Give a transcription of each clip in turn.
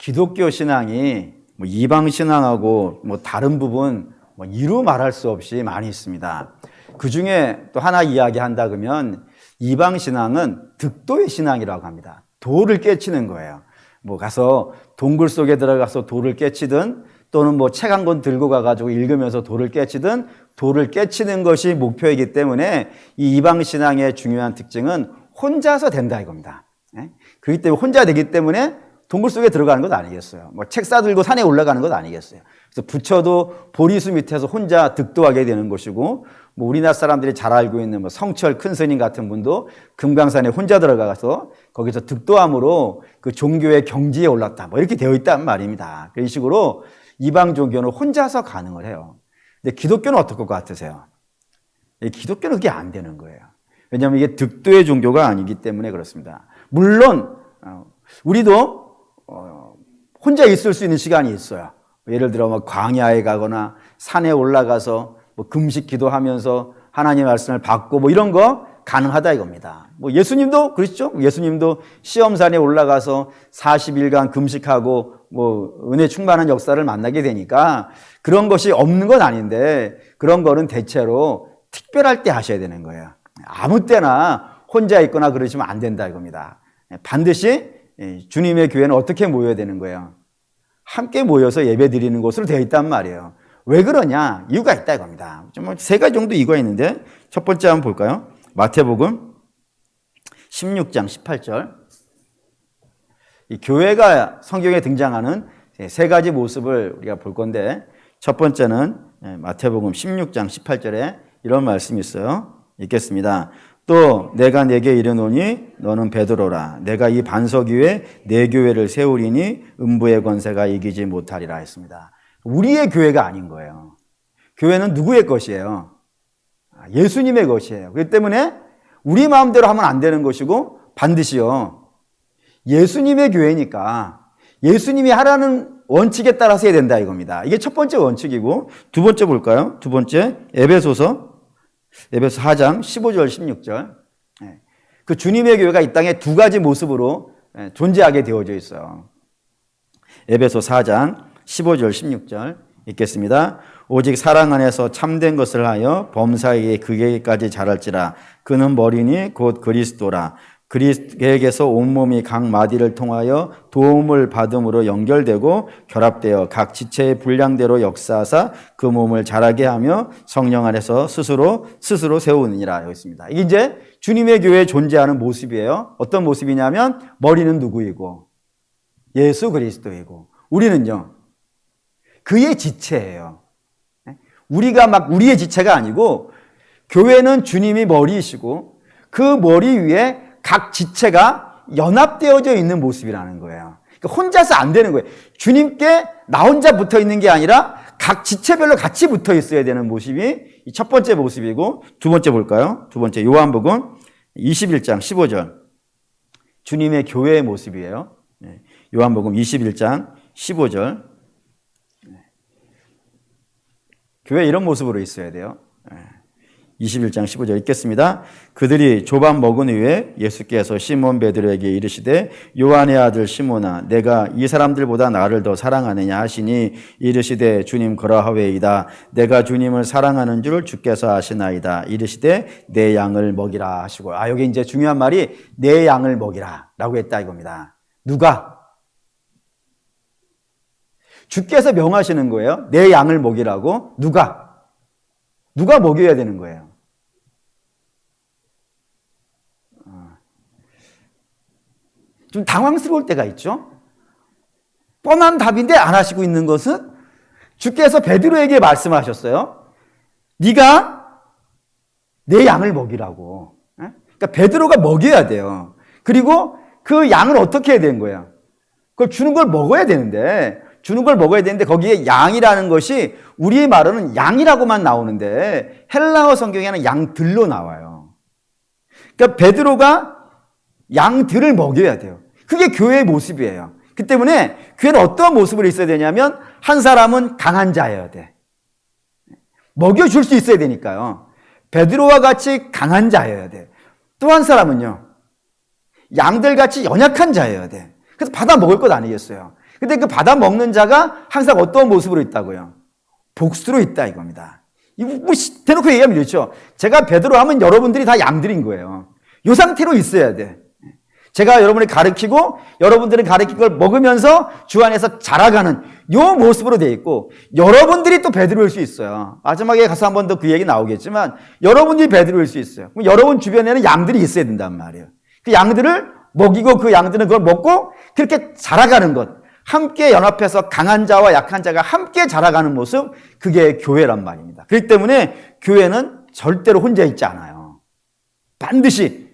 기독교 신앙이 이방 신앙하고 다른 부분 이루 말할 수 없이 많이 있습니다. 그 중에 또 하나 이야기한다 그러면 이방 신앙은 득도의 신앙이라고 합니다. 도를 깨치는 거예요. 가서 동굴 속에 들어가서 도를 깨치든 또는 책 한 권 들고 가가지고 읽으면서 도를 깨치든 도를 깨치는 것이 목표이기 때문에 이 이방 신앙의 중요한 특징은 혼자서 된다 이겁니다. 그렇기 때문에 혼자 되기 때문에 동굴 속에 들어가는 것 아니겠어요. 책 싸들고 산에 올라가는 것 아니겠어요. 그래서 부처도 보리수 밑에서 혼자 득도하게 되는 것이고, 우리나라 사람들이 잘 알고 있는 성철 큰 스님 같은 분도 금강산에 혼자 들어가서 거기서 득도함으로 그 종교의 경지에 올랐다. 이렇게 되어 있단 말입니다. 그런 식으로 이방 종교는 혼자서 가능을 해요. 근데 기독교는 어떨 것 같으세요? 기독교는 그게 안 되는 거예요. 왜냐하면 이게 득도의 종교가 아니기 때문에 그렇습니다. 물론 우리도 혼자 있을 수 있는 시간이 있어요. 예를 들어 광야에 가거나 산에 올라가서 금식 기도하면서 하나님의 말씀을 받고 이런 거 가능하다 이겁니다. 예수님도 그렇죠? 예수님도 시험산에 올라가서 40일간 금식하고 은혜 충만한 역사를 만나게 되니까 그런 것이 없는 건 아닌데, 그런 거는 대체로 특별할 때 하셔야 되는 거예요. 아무 때나 혼자 있거나 그러시면 안 된다 이겁니다. 반드시 주님의 교회는 어떻게 모여야 되는 거예요? 함께 모여서 예배 드리는 곳으로 되어 있단 말이에요. 왜 그러냐? 이유가 있다 이겁니다. 좀 세 가지 정도 이유가 있는데, 첫 번째 한번 볼까요? 마태복음 16장 18절. 이 교회가 성경에 등장하는 세 가지 모습을 우리가 볼 건데, 첫 번째는 마태복음 16장 18절에 이런 말씀이 있어요. 읽겠습니다. 또 내가 내게 이르노니 너는 베드로라. 내가 이 반석 위에 내 교회를 세우리니 음부의 권세가 이기지 못하리라 했습니다. 우리의 교회가 아닌 거예요. 교회는 누구의 것이에요? 예수님의 것이에요. 그렇기 때문에 우리 마음대로 하면 안 되는 것이고, 반드시요, 예수님의 교회니까 예수님이 하라는 원칙에 따라서 해야 된다 이겁니다. 이게 첫 번째 원칙이고, 두 번째 볼까요? 두 번째 에베소서 4장 15절 16절. 그 주님의 교회가 이 땅에 두 가지 모습으로 존재하게 되어져 있어요. 에베소 4장 15절 16절 읽겠습니다. 오직 사랑 안에서 참된 것을 하여 범사에게 그에게까지 자랄지라. 그는 머리니 곧 그리스도라. 그리스도에게서 온몸이 각 마디를 통하여 도움을 받음으로 연결되고 결합되어 각 지체의 분량대로 역사하사 그 몸을 자라게 하며 성령 안에서 스스로 세우느니라. 여기 있습니다. 이게 이제 주님의 교회에 존재하는 모습이에요. 어떤 모습이냐면 머리는 누구이고 예수 그리스도이고, 우리는요 그의 지체예요. 우리가 우리의 지체가 아니고, 교회는 주님이 머리이시고 그 머리 위에 각 지체가 연합되어져 있는 모습이라는 거예요. 그러니까 혼자서 안 되는 거예요. 주님께 나 혼자 붙어 있는 게 아니라 각 지체별로 같이 붙어 있어야 되는 모습이 첫 번째 모습이고, 두 번째 볼까요? 두 번째 요한복음 21장 15절. 주님의 교회의 모습이에요. 요한복음 21장 15절. 교회 이런 모습으로 있어야 돼요. 21장 15절 읽겠습니다. 그들이 조밥 먹은 후에 예수께서 시몬 베드로에게 이르시되 요한의 아들 시몬아, 내가 이 사람들보다 나를 더 사랑하느냐 하시니 이르시되 주님 그러하외이다. 내가 주님을 사랑하는 줄 주께서 아시나이다. 이르시되 내 양을 먹이라 하시고, 여기 이제 중요한 말이 내 양을 먹이라 라고 했다 이겁니다. 누가? 주께서 명하시는 거예요. 내 양을 먹이라고. 누가 먹여야 되는 거예요. 좀 당황스러울 때가 있죠. 뻔한 답인데 안 하시고 있는 것은, 주께서 베드로에게 말씀하셨어요. 네가 내 양을 먹이라고. 그러니까 베드로가 먹여야 돼요. 그리고 그 양을 어떻게 해야 되는 거예요? 그걸 주는 걸 먹어야 되는데, 거기에 양이라는 것이 우리의 말로는 양이라고만 나오는데 헬라어 성경에는 양들로 나와요. 그러니까 베드로가 양들을 먹여야 돼요. 그게 교회의 모습이에요. 그 때문에 교회는 어떤 모습으로 있어야 되냐면, 한 사람은 강한 자여야 돼. 먹여줄 수 있어야 되니까요. 베드로와 같이 강한 자여야 돼. 또 한 사람은요, 양들같이 연약한 자여야 돼. 그래서 받아 먹을 것 아니겠어요. 근데 그 받아 먹는 자가 항상 어떤 모습으로 있다고요? 복수로 있다 이겁니다. 이거 뭐 대놓고 얘기하면 이렇죠. 제가 베드로 하면 여러분들이 다 양들인 거예요. 이 상태로 있어야 돼. 제가 여러분을 가르치고 여러분들은 가르친 걸 먹으면서 주 안에서 자라가는 이 모습으로 돼 있고, 여러분들이 또 베드로일 수 있어요. 마지막에 가서 한 번 더 그 얘기 나오겠지만 여러분들이 베드로일 수 있어요. 그럼 여러분 주변에는 양들이 있어야 된단 말이에요. 그 양들을 먹이고 그 양들은 그걸 먹고 그렇게 자라가는 것, 함께 연합해서 강한 자와 약한 자가 함께 자라가는 모습, 그게 교회란 말입니다. 그렇기 때문에 교회는 절대로 혼자 있지 않아요. 반드시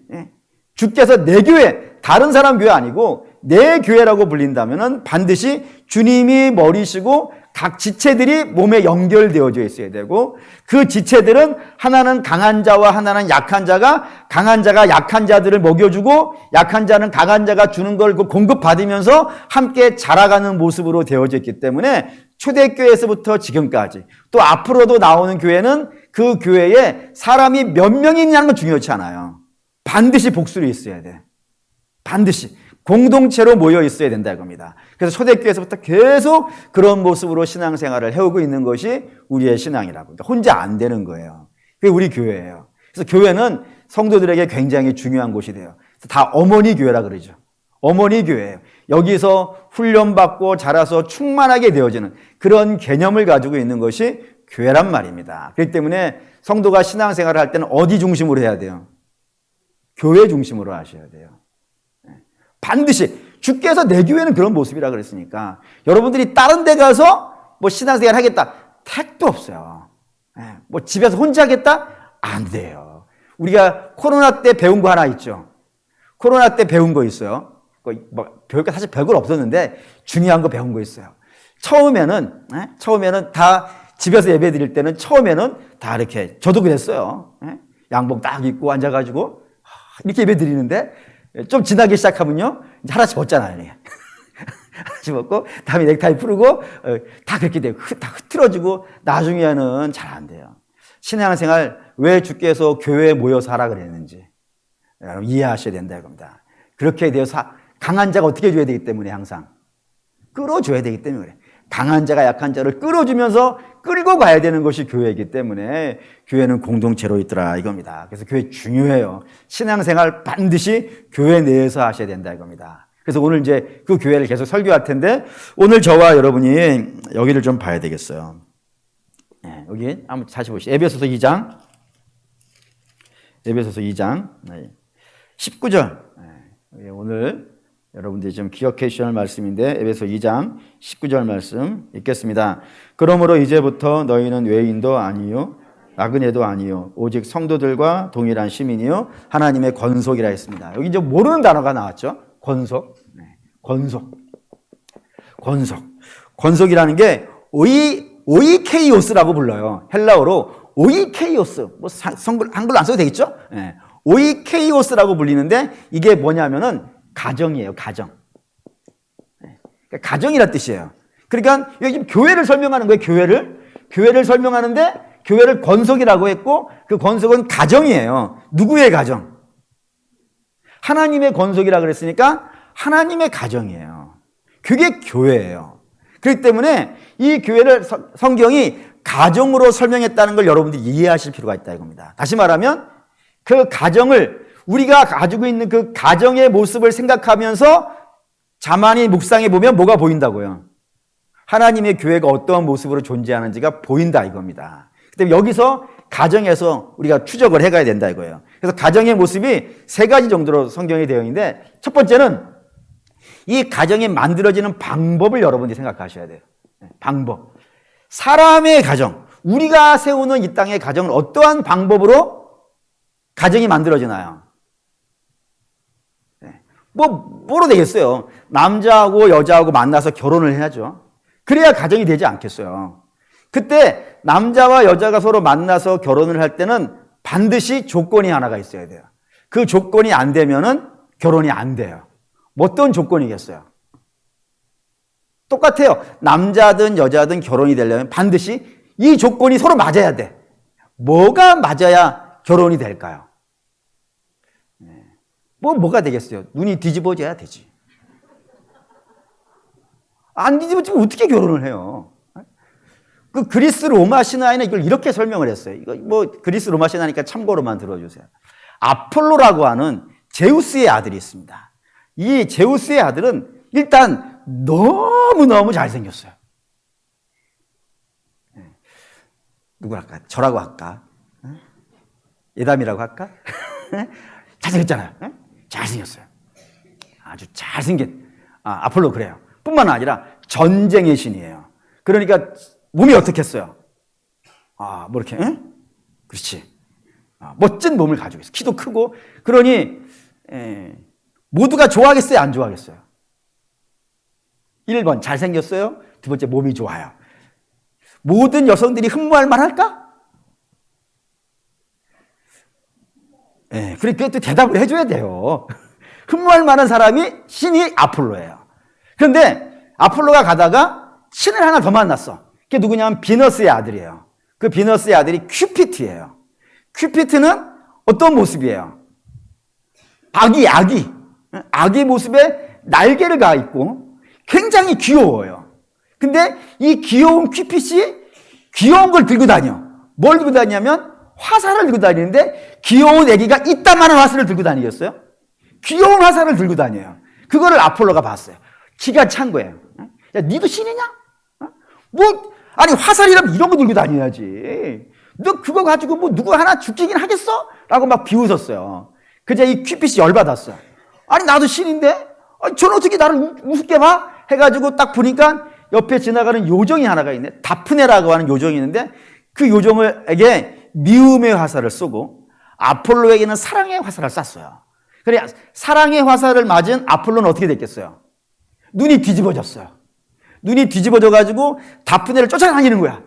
주께서 내 교회, 다른 사람 교회 아니고 내 교회라고 불린다면 반드시 주님이 머리시고 각 지체들이 몸에 연결되어져 있어야 되고, 그 지체들은 하나는 강한 자와 하나는 약한 자가, 강한 자가 약한 자들을 먹여주고 약한 자는 강한 자가 주는 걸 공급받으면서 함께 자라가는 모습으로 되어져 있기 때문에 초대교회에서부터 지금까지 또 앞으로도 나오는 교회는 그 교회에 사람이 몇 명이 있냐는 건 중요치 않아요. 반드시 복수로 있어야 돼. 반드시 공동체로 모여 있어야 된다 이겁니다. 그래서 초대교회에서부터 계속 그런 모습으로 신앙생활을 해오고 있는 것이 우리의 신앙이라고. 그러니까 혼자 안 되는 거예요. 그게 우리 교회예요. 그래서 교회는 성도들에게 굉장히 중요한 곳이 돼요. 다 어머니 교회라 그러죠. 어머니 교회예요. 여기서 훈련받고 자라서 충만하게 되어지는 그런 개념을 가지고 있는 것이 교회란 말입니다. 그렇기 때문에 성도가 신앙생활을 할 때는 어디 중심으로 해야 돼요? 교회 중심으로 하셔야 돼요. 반드시 주께서 내 교회는 그런 모습이라 그랬으니까 여러분들이 다른 데 가서 뭐 신앙생활 하겠다, 택도 없어요. 뭐 집에서 혼자 하겠다? 안 돼요. 우리가 코로나 때 배운 거 하나 있죠. 코로나 때 배운 거 있어요. 뭐 배울 게 사실 별거 없었는데 중요한 거 배운 거 있어요. 처음에는 다 집에서 예배 드릴 때는 처음에는 다 이렇게, 저도 그랬어요. 양복 딱 입고 앉아가지고 이렇게 예배 드리는데 좀 지나기 시작하면요, 이제 하나씩 벗잖아요. 하나씩 벗고 다음에 넥타이 풀고 다 그렇게 돼요. 다 흐트러지고 나중에는 잘 안 돼요. 신앙생활 왜 주께서 교회에 모여서 하라 그랬는지 여러분 이해하셔야 된다 이겁니다. 그렇게 되어서 강한 자가 어떻게 해줘야 되기 때문에, 항상 끌어줘야 되기 때문에 그래. 강한 자가 약한 자를 끌어주면서 끌고 가야 되는 것이 교회이기 때문에 교회는 공동체로 있더라 이겁니다. 그래서 교회 중요해요. 신앙생활 반드시 교회 내에서 하셔야 된다 이겁니다. 그래서 오늘 이제 그 교회를 계속 설교할 텐데, 오늘 저와 여러분이 여기를 좀 봐야 되겠어요. 여기 한번 다시 보시죠. 에베소서 2장 19절. 오늘 여러분들이 좀 기억해 주셔야 할 말씀인데, 에베소 2장 19절 말씀 읽겠습니다. 그러므로 이제부터 너희는 외인도 아니요 나그네도 아니요 오직 성도들과 동일한 시민이요 하나님의 권속이라 했습니다. 여기 이제 모르는 단어가 나왔죠. 권속이라는 게 오이케이오스라고 불러요. 헬라어로 오이케이오스. 뭐 한글로 안 써도 되겠죠? 오이케이오스라고 불리는데, 이게 뭐냐면은 가정이에요. 가정. 가정이란 뜻이에요. 그러니까 여기 지금 교회를 설명하는 거예요. 교회를 설명하는데 교회를 권속이라고 했고, 그 권속은 가정이에요. 누구의 가정? 하나님의 권속이라고 그랬으니까 하나님의 가정이에요. 그게 교회예요. 그렇기 때문에 이 교회를 성경이 가정으로 설명했다는 걸 여러분들이 이해하실 필요가 있다 이겁니다. 다시 말하면 그 가정을, 우리가 가지고 있는 그 가정의 모습을 생각하면서 자만히 묵상해 보면 뭐가 보인다고요? 하나님의 교회가 어떠한 모습으로 존재하는지가 보인다 이겁니다. 그때 여기서 가정에서 우리가 추적을 해가야 된다 이거예요. 그래서 가정의 모습이 세 가지 정도로 성경에 되어 있는데, 첫 번째는 이 가정이 만들어지는 방법을 여러분들이 생각하셔야 돼요. 방법. 사람의 가정, 우리가 세우는 이 땅의 가정은 어떠한 방법으로 가정이 만들어지나요? 뭐로 되겠어요? 남자하고 여자하고 만나서 결혼을 해야죠. 그래야 가정이 되지 않겠어요. 그때 남자와 여자가 서로 만나서 결혼을 할 때는 반드시 조건이 하나가 있어야 돼요. 그 조건이 안 되면은 결혼이 안 돼요. 뭐 어떤 조건이겠어요? 똑같아요. 남자든 여자든 결혼이 되려면 반드시 이 조건이 서로 맞아야 돼. 뭐가 맞아야 결혼이 될까요? 뭐가 되겠어요? 눈이 뒤집어져야 되지. 안 뒤집어지면 어떻게 결혼을 해요? 그 그리스 로마 신화에는 이걸 이렇게 설명을 했어요. 이거 뭐 그리스 로마 신화니까 참고로만 들어주세요. 아폴로라고 하는 제우스의 아들이 있습니다. 이 제우스의 아들은 일단 너무너무 잘생겼어요. 누구라 할까? 저라고 할까? 예담이라고 할까? 잘생겼잖아요. 잘생겼어요. 아주 잘생긴 아폴로 그래요. 뿐만 아니라 전쟁의 신이에요. 그러니까 몸이 어떻겠어요? 뭐 이렇게 그렇지. 멋진 몸을 가지고 있어요. 키도 크고. 그러니 모두가 좋아하겠어요? 안 좋아하겠어요? 1번 잘생겼어요. 두 번째 몸이 좋아요. 모든 여성들이 흠모할 만할까? 그러니까 또 대답을 해줘야 돼요. 흠모할 만한 사람이 신이 아폴로예요. 그런데 아폴로가 가다가 신을 하나 더 만났어. 그게 누구냐면 비너스의 아들이에요. 그 비너스의 아들이 큐피트예요. 큐피트는 어떤 모습이에요? 아기 모습에 날개를 가 있고 굉장히 귀여워요. 근데 이 귀여운 큐핏이 귀여운 걸 들고 다녀. 뭘 들고 다니냐면 화살을 들고 다니는데 귀여운 애기가 이따만한 화살을 들고 다니겠어요? 귀여운 화살을 들고 다녀요. 그거를 아폴로가 봤어요. 기가 찬 거예요. 야, 니도 신이냐? 아니 화살이라면 이런 거 들고 다녀야지. 너 그거 가지고 뭐 누구 하나 죽이긴 하겠어? 라고 막 비웃었어요. 그제 이 큐핏이 열받았어요. 아니 나도 신인데? 저는 어떻게 나를 우습게 봐? 해가지고 딱 보니까 옆에 지나가는 요정이 하나가 있네. 다프네라고 하는 요정이 있는데 그 요정에게 미움의 화살을 쏘고 아폴로에게는 사랑의 화살을 쐈어요. 그래 사랑의 화살을 맞은 아폴로는 어떻게 됐겠어요? 눈이 뒤집어졌어요. 눈이 뒤집어져가지고 다프네를 쫓아다니는 거야.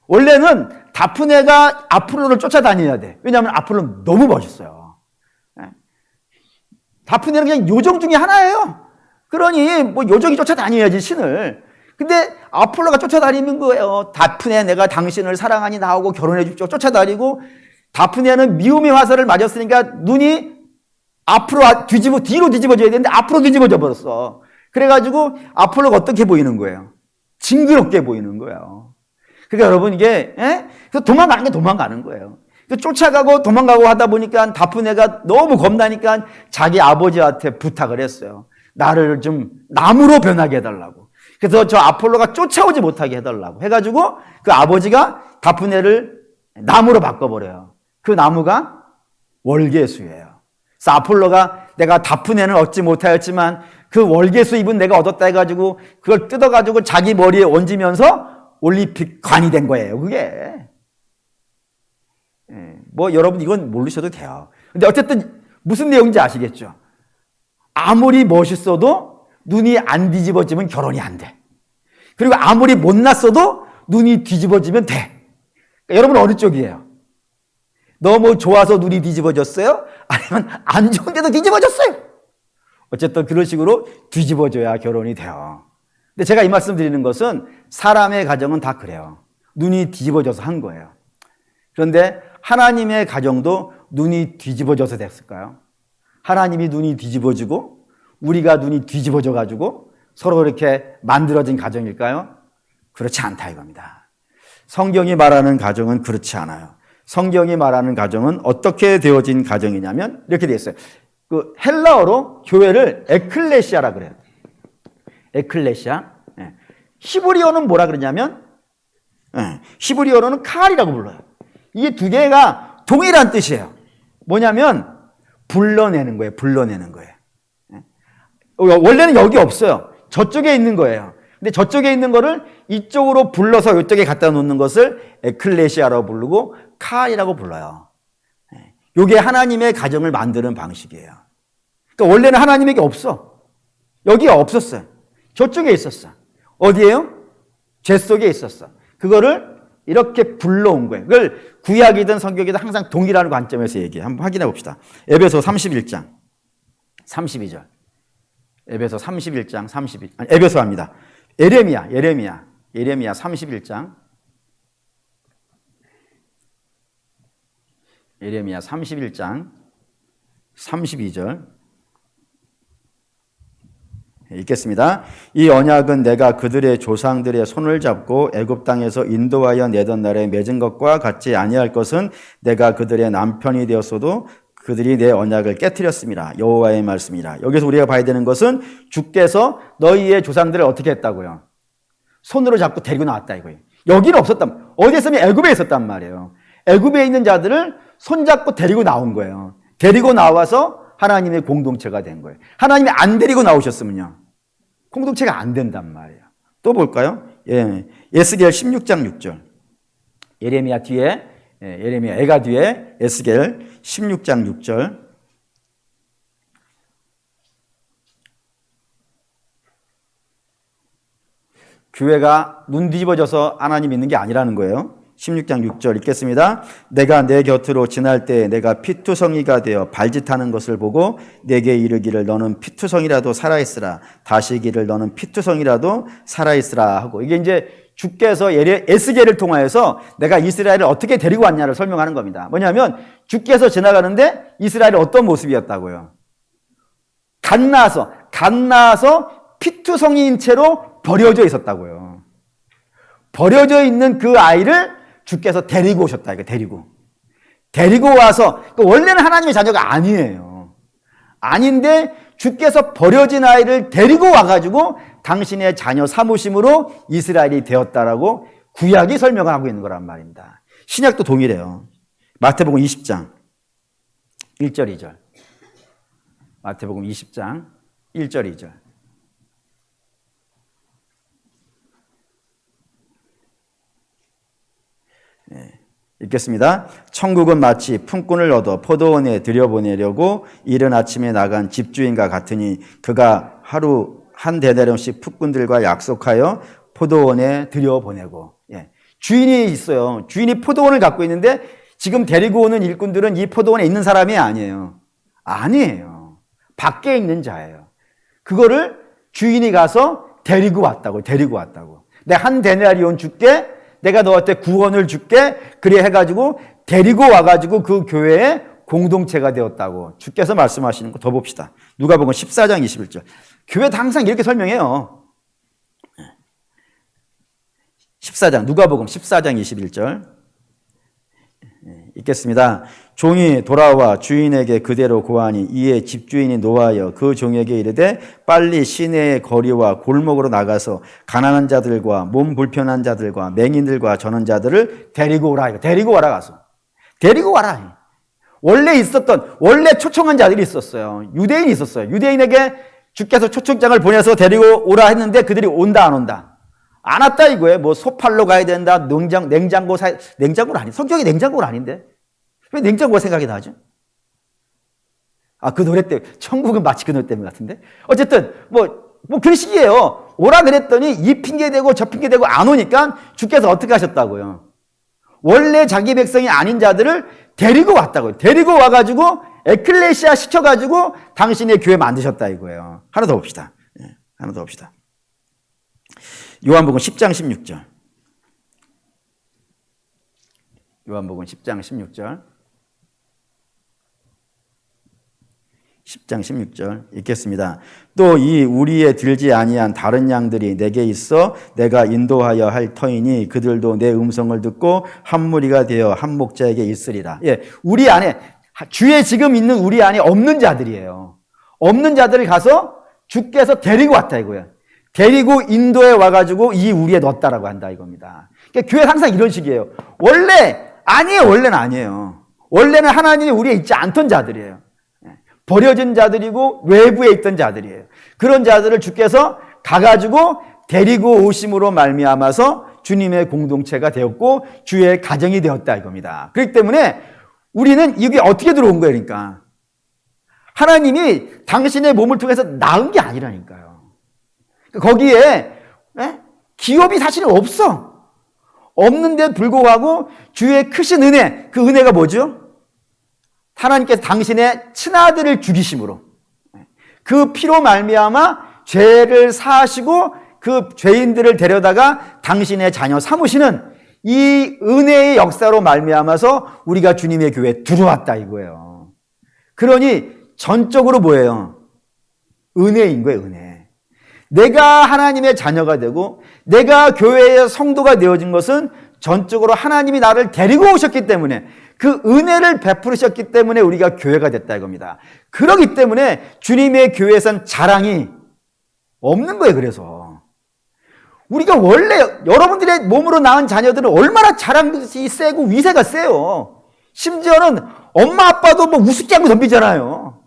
원래는 다프네가 아폴로를 쫓아다녀야 돼. 왜냐하면 아폴로는 너무 멋있어요. 다프네는 그냥 요정 중에 하나예요. 그러니 뭐 요정이 쫓아다녀야지 신을. 근데 아폴로가 쫓아다니는 거예요. 다프네 내가 당신을 사랑하니 나오고 결혼해 줍시오. 쫓아다니고 다프네는 미움의 화살을 맞았으니까 눈이 뒤로 뒤집어져야 되는데 앞으로 뒤집어져 버렸어. 그래가지고 아폴로가 어떻게 보이는 거예요? 징그럽게 보이는 거예요. 그러니까 여러분 이게 그래서 도망가는 게 도망가는 거예요. 쫓아가고 도망가고 하다 보니까 다프네가 너무 겁나니까 자기 아버지한테 부탁을 했어요. 나를 좀 나무로 변하게 해달라고. 그래서 저 아폴로가 쫓아오지 못하게 해달라고 해가지고 그 아버지가 다프네를 나무로 바꿔버려요. 그 나무가 월계수예요. 그래서 아폴로가 내가 다프네는 얻지 못하였지만 그 월계수 잎은 내가 얻었다 해가지고 그걸 뜯어가지고 자기 머리에 얹으면서 올림픽 관이 된 거예요. 그게. 뭐 여러분 이건 모르셔도 돼요. 근데 어쨌든 무슨 내용인지 아시겠죠? 아무리 멋있어도 눈이 안 뒤집어지면 결혼이 안 돼. 그리고 아무리 못났어도 눈이 뒤집어지면 돼. 그러니까 여러분 어느 쪽이에요? 너무 좋아서 눈이 뒤집어졌어요? 아니면 안 좋은데도 뒤집어졌어요? 어쨌든 그런 식으로 뒤집어져야 결혼이 돼요. 근데 제가 이 말씀 드리는 것은 사람의 가정은 다 그래요. 눈이 뒤집어져서 한 거예요. 그런데 하나님의 가정도 눈이 뒤집어져서 됐을까요? 하나님이 눈이 뒤집어지고 우리가 눈이 뒤집어져 가지고 서로 이렇게 만들어진 가정일까요? 그렇지 않다 이겁니다. 성경이 말하는 가정은 그렇지 않아요. 성경이 말하는 가정은 어떻게 되어진 가정이냐면 이렇게 되어 있어요. 그 헬라어로 교회를 에클레시아라 그래요. 에클레시아. 히브리어는 뭐라 그러냐면 히브리어로는 칼이라고 불러요. 이게 두 개가 동일한 뜻이에요. 뭐냐면 불러내는 거예요. 불러내는 거예요. 원래는 여기 없어요. 저쪽에 있는 거예요. 근데 저쪽에 있는 거를 이쪽으로 불러서 이쪽에 갖다 놓는 것을 에클레시아라고 부르고 칼이라고 불러요. 이게 하나님의 가정을 만드는 방식이에요. 그러니까 원래는 하나님에게 없어. 여기가 없었어요. 저쪽에 있었어. 어디에요? 죄 속에 있었어. 그거를 이렇게 불러온 거예요. 그걸 구약이든 성경이든 항상 동일한 관점에서 얘기해요. 한번 확인해 봅시다. 에베소 31장 32절. 에베소 31장 32. 아니 에베소 합니다. 예레미야 31장. 예레미야 31장 32절. 읽겠습니다. 이 언약은 내가 그들의 조상들의 손을 잡고 애굽 땅에서 인도하여 내던 날에 맺은 것과 같이 아니할 것은 내가 그들의 남편이 되었어도 그들이 내 언약을 깨뜨렸습니다. 여호와의 말씀이라. 여기서 우리가 봐야 되는 것은 주께서 너희의 조상들을 어떻게 했다고요? 손으로 잡고 데리고 나왔다 이거예요. 여기는 없었단, 어디에 있으면 애굽에 있었단 말이에요. 애굽에 있는 자들을 손잡고 데리고 나온 거예요. 데리고 나와서 하나님의 공동체가 된 거예요. 하나님이 안 데리고 나오셨으면요, 공동체가 안 된단 말이에요. 또 볼까요? 에스겔 16장 6절. 예레미야 뒤에, 예레미야 애가 뒤에 에스겔 16장 6절. 교회가 눈 뒤집어져서 하나님 믿는 게 아니라는 거예요. 16장 6절 읽겠습니다. 내가 내 곁으로 지날 때 내가 피투성이가 되어 발짓하는 것을 보고 내게 이르기를 너는 피투성이라도 살아있으라. 다시기를 너는 피투성이라도 살아있으라 하고, 이게 이제 주께서 에스겔을 통하여서 내가 이스라엘을 어떻게 데리고 왔냐를 설명하는 겁니다. 뭐냐면 주께서 지나가는데 이스라엘이 어떤 모습이었다고요? 갓나서 피투성이인 채로 버려져 있었다고요. 버려져 있는 그 아이를 주께서 데리고 오셨다. 이거 데리고 와서, 원래는 하나님의 자녀가 아니에요. 아닌데 주께서 버려진 아이를 데리고 와가지고 당신의 자녀 삼으심으로 이스라엘이 되었다라고 구약이 설명을 하고 있는 거란 말입니다. 신약도 동일해요. 마태복음 20장 1절 2절. 마태복음 20장 1절 2절. 읽겠습니다. 천국은 마치 품꾼을 얻어 포도원에 들여보내려고 이른 아침에 나간 집주인과 같으니 그가 하루 한 데나리온씩 품꾼들과 약속하여 포도원에 들여보내고. 주인이 있어요. 주인이 포도원을 갖고 있는데 지금 데리고 오는 일꾼들은 이 포도원에 있는 사람이 아니에요. 밖에 있는 자예요. 그거를 주인이 가서 데리고 왔다고. 내가 한 데나리온 줄게, 내가 너한테 구원을 줄게, 그래 해가지고 데리고 와가지고 그 교회의 공동체가 되었다고 주께서 말씀하시는 거 더 봅시다. 누가복음 14장 21절. 교회도 항상 이렇게 설명해요. 14장, 누가복음 14장 21절 읽겠습니다. 종이 돌아와 주인에게 그대로 고하니 이에 집주인이 노하여 그 종에게 이르되 빨리 시내의 거리와 골목으로 나가서 가난한 자들과 몸 불편한 자들과 맹인들과 저는 자들을 데리고 오라. 데리고 와라 가서. 데리고 와라. 원래 초청한 자들이 있었어요. 유대인이 있었어요. 유대인에게 주께서 초청장을 보내서 데리고 오라 했는데 그들이 온다 안 온다? 안 왔다 이거예요. 뭐 소팔로 가야 된다. 냉장고는 아니. 성경이 냉장고는 아닌데. 왜 냉장고가 생각이 나죠? 그 노래 때문에, 천국은 마치 그 노래 때문에 같은데. 어쨌든 그런 식이에요. 오라 그랬더니 이 핑계 대고 저 핑계 대고 안 오니까 주께서 어떻게 하셨다고요? 원래 자기 백성이 아닌 자들을 데리고 왔다고요. 데리고 와가지고 에클레시아 시켜가지고 당신의 교회 만드셨다 이거예요. 하나 더 봅시다. 요한복음 10장 16절. 요한복음 10장 16절. 10장 16절 읽겠습니다. 또 이 우리에 들지 아니한 다른 양들이 내게 있어 내가 인도하여 할 터이니 그들도 내 음성을 듣고 한 무리가 되어 한 목자에게 있으리라. 우리 안에, 주에 지금 있는 우리 안에 없는 자들이에요. 없는 자들을 가서 주께서 데리고 왔다 이거예요. 데리고 인도에 와가지고 이 우리에 넣었다라고 한다 이겁니다. 그러니까 교회 항상 이런 식이에요. 원래는 아니에요. 원래는 하나님이 우리에 있지 않던 자들이에요. 버려진 자들이고 외부에 있던 자들이에요. 그런 자들을 주께서 가가지고 데리고 오심으로 말미암아서 주님의 공동체가 되었고 주의 가정이 되었다 이겁니다. 그렇기 때문에 우리는 이게 어떻게 들어온 거예요? 그러니까 하나님이 당신의 몸을 통해서 낳은 게 아니라니까요. 거기에 기업이 사실은 없어. 없는데 불구하고 주의 크신 은혜, 그 은혜가 뭐죠? 하나님께서 당신의 친아들을 죽이심으로 그 피로 말미암아 죄를 사하시고 그 죄인들을 데려다가 당신의 자녀 삼으시는 이 은혜의 역사로 말미암아서 우리가 주님의 교회에 들어왔다 이거예요. 그러니 전적으로 뭐예요? 은혜인 거예요, 은혜. 내가 하나님의 자녀가 되고 내가 교회의 성도가 되어진 것은 전적으로 하나님이 나를 데리고 오셨기 때문에, 그 은혜를 베푸셨기 때문에 우리가 교회가 됐다 이겁니다. 그렇기 때문에 주님의 교회에선 자랑이 없는 거예요. 그래서 우리가 원래 여러분들의 몸으로 낳은 자녀들은 얼마나 자랑이 세고 위세가 세요. 심지어는 엄마 아빠도 뭐 우습게 하고 덤비잖아요.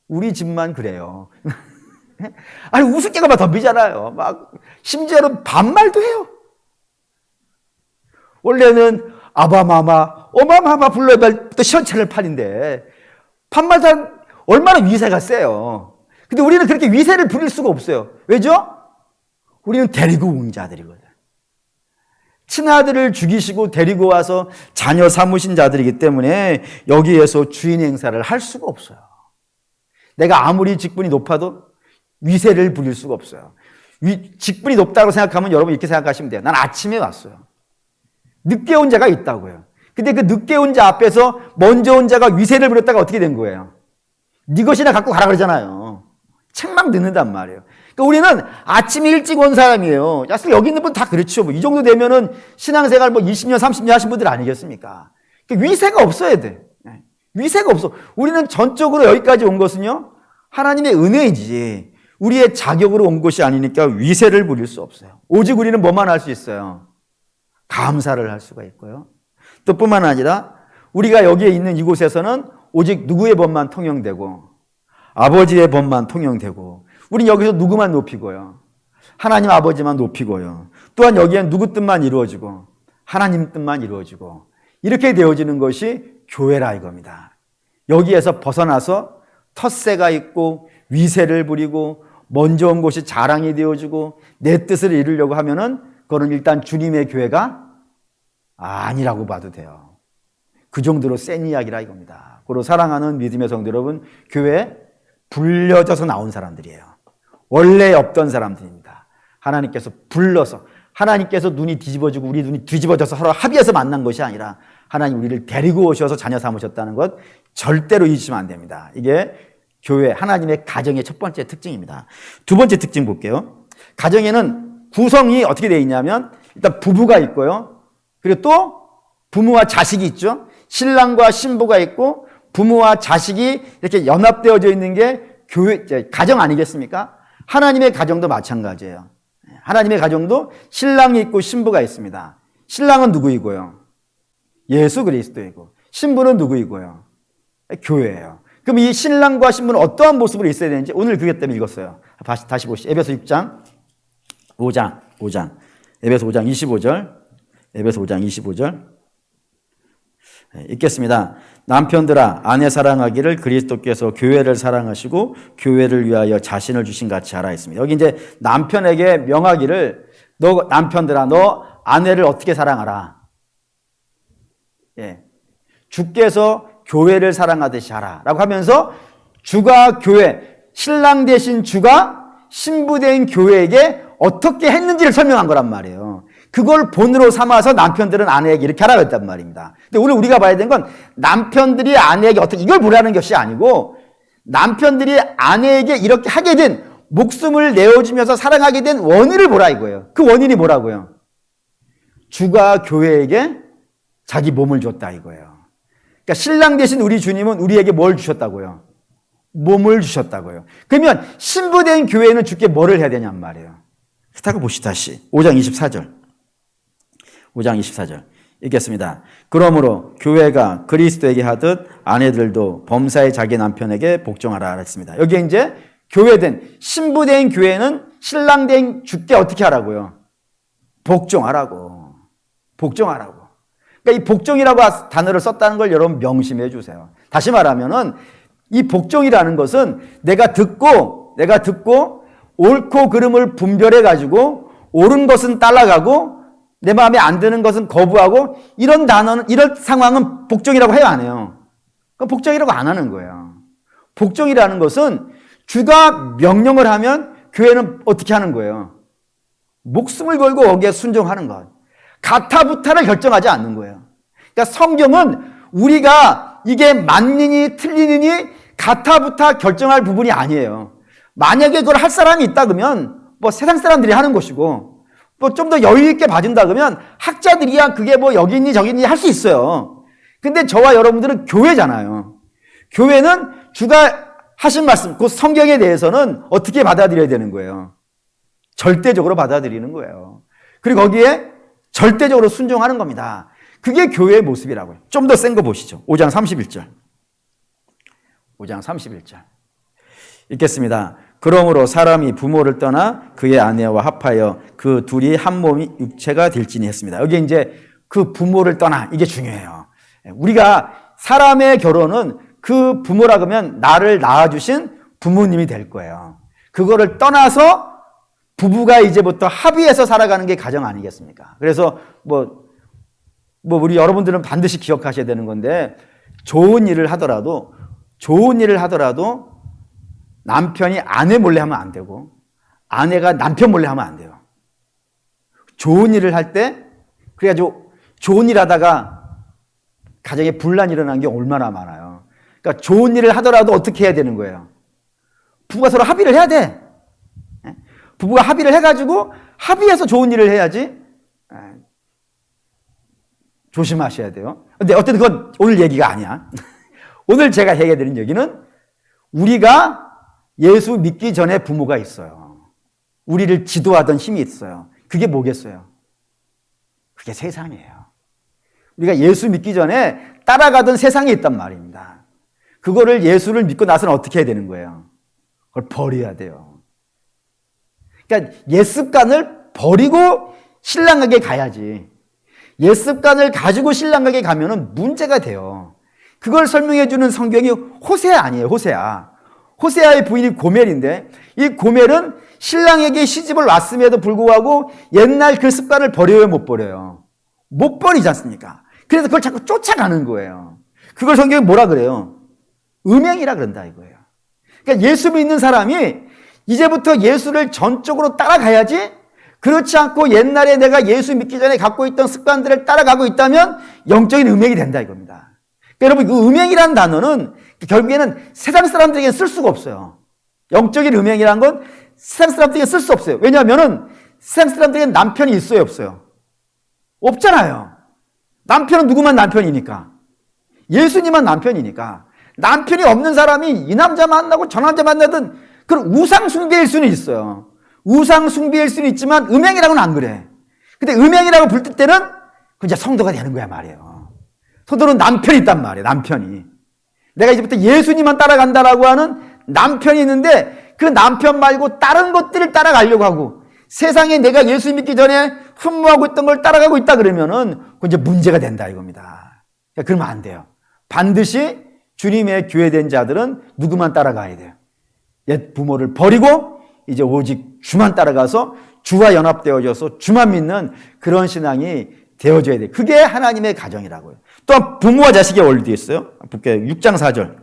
우리 집만 그래요. 아니 우습게 하고 막 덤비잖아요. 막 심지어는 반말도 해요. 원래는 아바마마 어마마마 불러야 또 시원찮을 판인데 반말도 얼마나 위세가 세요. 근데 우리는 그렇게 위세를 부릴 수가 없어요. 왜죠? 우리는 데리고 온 자들이거든. 친아들을 죽이시고 데리고 와서 자녀 삼으신 자들이기 때문에 여기에서 주인 행사를 할 수가 없어요. 내가 아무리 직분이 높아도 위세를 부릴 수가 없어요. 직분이 높다고 생각하면 여러분 이렇게 생각하시면 돼요. 난 아침에 왔어요. 늦게 온 자가 있다고요. 근데 그 늦게 온 자 앞에서 먼저 온 자가 위세를 부렸다가 어떻게 된 거예요? 네 것이나 갖고 가라 그러잖아요. 책망 듣는단 말이에요. 그러니까 우리는 아침에 일찍 온 사람이에요. 사실 여기 있는 분 다 그렇죠. 뭐 이 정도 되면은 신앙생활 뭐 20년, 30년 하신 분들 아니겠습니까? 그러니까 위세가 없어야 돼. 위세가 없어. 우리는 전적으로 여기까지 온 것은요, 하나님의 은혜이지 우리의 자격으로 온 것이 아니니까 위세를 부릴 수 없어요. 오직 우리는 뭐만 할 수 있어요? 감사를 할 수가 있고요. 또 뿐만 아니라 우리가 여기에 있는 이곳에서는 오직 누구의 법만 통용되고 아버지의 법만 통용되고, 우린 여기서 누구만 높이고요, 하나님 아버지만 높이고요, 또한 여기엔 누구 뜻만 이루어지고 하나님 뜻만 이루어지고, 이렇게 되어지는 것이 교회라 이겁니다. 여기에서 벗어나서 텃세가 있고 위세를 부리고 먼저 온 것이 자랑이 되어지고 내 뜻을 이루려고 하면은 그거는 일단 주님의 교회가 아니라고 봐도 돼요. 그 정도로 센 이야기라 이겁니다. 그리고 사랑하는 믿음의 성도 여러분, 교회에 불려져서 나온 사람들이에요. 원래 없던 사람들입니다. 하나님께서 불러서, 하나님께서 눈이 뒤집어지고 우리 눈이 뒤집어져서 서로 합의해서 만난 것이 아니라 하나님 우리를 데리고 오셔서 자녀 삼으셨다는 것 절대로 잊으시면 안 됩니다. 이게 교회, 하나님의 가정의 첫 번째 특징입니다. 두 번째 특징 볼게요. 가정에는 구성이 어떻게 되어 있냐면 일단 부부가 있고요, 그리고 또 부모와 자식이 있죠. 신랑과 신부가 있고 부모와 자식이 이렇게 연합되어져 있는 게 교회, 가정 아니겠습니까? 하나님의 가정도 마찬가지예요. 하나님의 가정도 신랑이 있고 신부가 있습니다. 신랑은 누구이고요? 예수 그리스도이고, 신부는 누구이고요? 교회예요. 그럼 이 신랑과 신부는 어떠한 모습으로 있어야 되는지 오늘 그것 때문에 읽었어요. 다시 보시죠. 에베소 6장 5장 에베소 5장 25절, 에베소 5장 25절 읽겠습니다. 남편들아 아내 사랑하기를 그리스도께서 교회를 사랑하시고 교회를 위하여 자신을 주신 같이 하라 했습니다. 여기 이제 남편에게 명하기를, 너 남편들아 너 아내를 어떻게 사랑하라. 예, 주께서 교회를 사랑하듯이 하라 라고 하면서 주가 교회, 신랑 대신 주가 신부 된 교회에게 어떻게 했는지를 설명한 거란 말이에요. 그걸 본으로 삼아서 남편들은 아내에게 이렇게 하라고 했단 말입니다. 근데 오늘 우리가 봐야 되는 건 남편들이 아내에게 어떻게 이걸 보라는 것이 아니고, 남편들이 아내에게 이렇게 하게 된, 목숨을 내어주면서 사랑하게 된 원인을 보라 이거예요. 그 원인이 뭐라고요? 주가 교회에게 자기 몸을 줬다 이거예요. 그러니까 신랑 대신 우리 주님은 우리에게 뭘 주셨다고요? 몸을 주셨다고요. 그러면 신부된 교회는 주께 뭐를 해야 되냔 말이에요. 스타가 보시죠. 다시 5장 24절 5장 24절 읽겠습니다. 그러므로 교회가 그리스도에게 하듯 아내들도 범사에 자기 남편에게 복종하라 했습니다. 여기 이제 교회된, 신부된 교회는 신랑된 주께 어떻게 하라고요? 복종하라고. 복종하라고. 그러니까 이 복종이라고 단어를 썼다는 걸 여러분 명심해 주세요. 다시 말하면은 이 복종이라는 것은 내가 듣고 옳고 그름을 분별해 가지고 옳은 것은 따라가고 내 마음에 안 드는 것은 거부하고, 이런 단어는, 이런 상황은 복종이라고 해요, 안 해요? 그럼 복종이라고 안 하는 거예요. 복종이라는 것은 주가 명령을 하면 교회는 어떻게 하는 거예요? 목숨을 걸고 거기에 순종하는 것. 가타부타를 결정하지 않는 거예요. 그러니까 성경은 우리가 이게 맞느니 틀리느니 가타부타 결정할 부분이 아니에요. 만약에 그걸 할 사람이 있다 그러면 뭐 세상 사람들이 하는 것이고, 뭐 좀 더 여유 있게 봐준다 그러면 학자들이야 그게 뭐 여기 있니 저기 있니 할 수 있어요. 근데 저와 여러분들은 교회잖아요. 교회는 주가 하신 말씀, 그 성경에 대해서는 어떻게 받아들여야 되는 거예요? 절대적으로 받아들이는 거예요. 그리고 거기에 절대적으로 순종하는 겁니다. 그게 교회의 모습이라고요. 좀 더 센 거 보시죠. 5장 31절. 5장 31절. 읽겠습니다. 그러므로 사람이 부모를 떠나 그의 아내와 합하여 그 둘이 한 몸이 육체가 될지니 했습니다. 여기 이제 그 부모를 떠나, 이게 중요해요. 우리가 사람의 결혼은 그 부모라 그러면 나를 낳아주신 부모님이 될 거예요. 그거를 떠나서 부부가 이제부터 합의해서 살아가는 게 가정 아니겠습니까? 그래서 우리 여러분들은 반드시 기억하셔야 되는 건데, 좋은 일을 하더라도 남편이 아내 몰래 하면 안 되고 아내가 남편 몰래 하면 안 돼요. 좋은 일을 할 때, 그래가지고 좋은 일 하다가 가정에 분란이 일어난 게 얼마나 많아요. 그러니까 좋은 일을 하더라도 어떻게 해야 되는 거예요? 부부가 서로 합의를 해야 돼. 부부가 합의를 해가지고 합의해서 좋은 일을 해야지. 조심하셔야 돼요. 근데 어쨌든 그건 오늘 얘기가 아니야. 오늘 제가 해야 되는 얘기는, 우리가 예수 믿기 전에 부모가 있어요. 우리를 지도하던 힘이 있어요. 그게 뭐겠어요? 그게 세상이에요. 우리가 예수 믿기 전에 따라가던 세상이 있단 말입니다. 그거를 예수를 믿고 나서는 어떻게 해야 되는 거예요? 그걸 버려야 돼요. 그러니까 옛 습관을 버리고 신랑에게 가야지. 옛 습관을 가지고 신랑에게 가면은 문제가 돼요. 그걸 설명해 주는 성경이 호세아 아니에요, 호세아. 호세아의 부인이 고멜인데, 이 고멜은 신랑에게 시집을 왔음에도 불구하고 옛날 그 습관을 버려요, 못 버려요? 못 버리지 않습니까? 그래서 그걸 자꾸 쫓아가는 거예요. 그걸 성경이 뭐라 그래요? 음행이라 그런다 이거예요. 그러니까 예수 믿는 사람이 이제부터 예수를 전적으로 따라가야지, 그렇지 않고 옛날에 내가 예수 믿기 전에 갖고 있던 습관들을 따라가고 있다면 영적인 음행이 된다 이겁니다. 그러니까 여러분, 그 음행이라는 단어는 결국에는 세상 사람들에게 쓸 수가 없어요. 영적인 음행이라는 건 세상 사람들에게 쓸 수 없어요. 왜냐하면 세상 사람들에게 남편이 있어요, 없어요? 없잖아요. 남편은 누구만 남편이니까? 예수님만 남편이니까. 남편이 없는 사람이 이 남자 만나고 저 남자 만나든 그런 우상 숭배일 수는 있어요. 우상 숭배일 수는 있지만 음행이라고는 안 그래. 근데 음행이라고 불 때는 그 이제 성도가 되는 거야 말이에요. 성도는 남편이 있단 말이에요. 남편이. 내가 이제부터 예수님만 따라간다라고 하는 남편이 있는데, 그 남편 말고 다른 것들을 따라가려고 하고 세상에 내가 예수 믿기 전에 흠모하고 있던 걸 따라가고 있다 그러면은 그 이제 문제가 된다 이겁니다. 그러니까 그러면 안 돼요. 반드시 주님의 교회된 자들은 누구만 따라가야 돼요? 옛 부모를 버리고 이제 오직 주만 따라가서 주와 연합되어져서 주만 믿는 그런 신앙이 되어져야 돼요. 그게 하나님의 가정이라고요. 또 부모와 자식의 원리도 있어요. 볼게요. 6장 4절.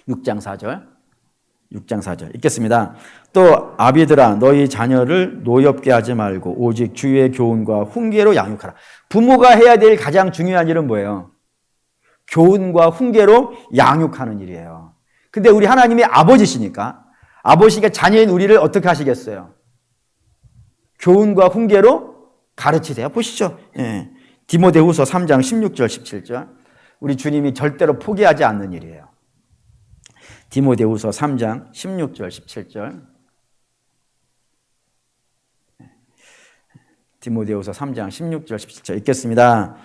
6장 4절. 읽겠습니다. 또 아비들아, 너희 자녀를 노엽게 하지 말고 오직 주의 교훈과 훈계로 양육하라. 부모가 해야 될 가장 중요한 일은 뭐예요? 교훈과 훈계로 양육하는 일이에요. 근데 우리 하나님이 아버지시니까 자녀인 우리를 어떻게 하시겠어요? 교훈과 훈계로 가르치세요. 보시죠. 예. 디모데후서 3장 16절 17절. 우리 주님이 절대로 포기하지 않는 일이에요. 디모데후서 3장 16절 17절. 디모데후서 3장 16절 17절 읽겠습니다.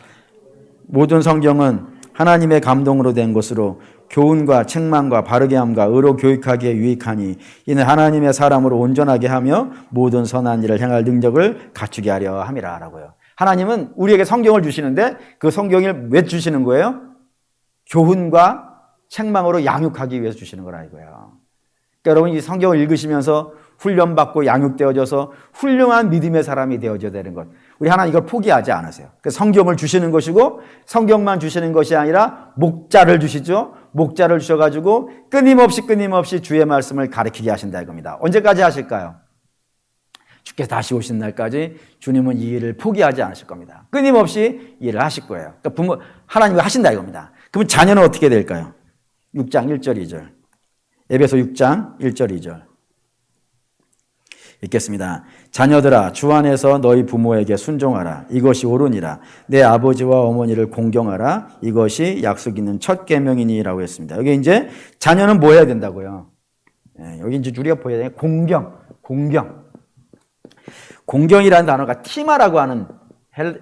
모든 성경은 하나님의 감동으로 된 것으로 교훈과 책망과 바르게 함과 의로 교육하기에 유익하니 이는 하나님의 사람으로 온전하게 하며 모든 선한 일을 행할 능력을 갖추게 하려 함이라 라고요. 하나님은 우리에게 성경을 주시는데 그 성경을 왜 주시는 거예요? 교훈과 책망으로 양육하기 위해서 주시는 거라 이거예요. 그러니까 여러분, 이 성경을 읽으시면서 훈련받고 양육되어져서 훌륭한 믿음의 사람이 되어져야 되는 것. 우리 하나님 이걸 포기하지 않으세요. 그래서 성경을 주시는 것이고, 성경만 주시는 것이 아니라 목자를 주시죠. 목자를 주셔가지고 끊임없이 주의 말씀을 가르치게 하신다 이겁니다. 언제까지 하실까요? 주께서 다시 오신 날까지 주님은 이 일을 포기하지 않으실 겁니다. 끊임없이 이 일을 하실 거예요. 그러니까 하나님이 하신다 이겁니다. 그러면 자녀는 어떻게 될까요? 6장 1절 2절 에베소 6장 1절 2절 읽겠습니다. 자녀들아 주 안에서 너희 부모에게 순종하라. 이것이 옳으니라. 내 아버지와 어머니를 공경하라. 이것이 약속 있는 첫 계명이니라고 했습니다. 여기 이제 자녀는 뭐 해야 된다고요? 여기 이제 우리가 보여야 되는 공경. 공경이라는 단어가 티마라고 하는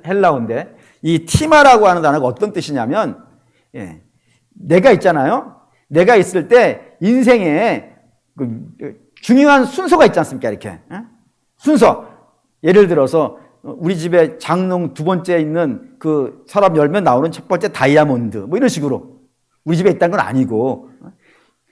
헬라어인데 이 티마라고 하는 단어가 어떤 뜻이냐면 내가 있잖아요. 내가 있을 때 인생에 중요한 순서가 있지 않습니까? 이렇게 순서. 예를 들어서 우리 집에 장롱 두 번째 있는 그 서랍 열면 나오는 첫 번째 다이아몬드 뭐 이런 식으로 우리 집에 있다는 건 아니고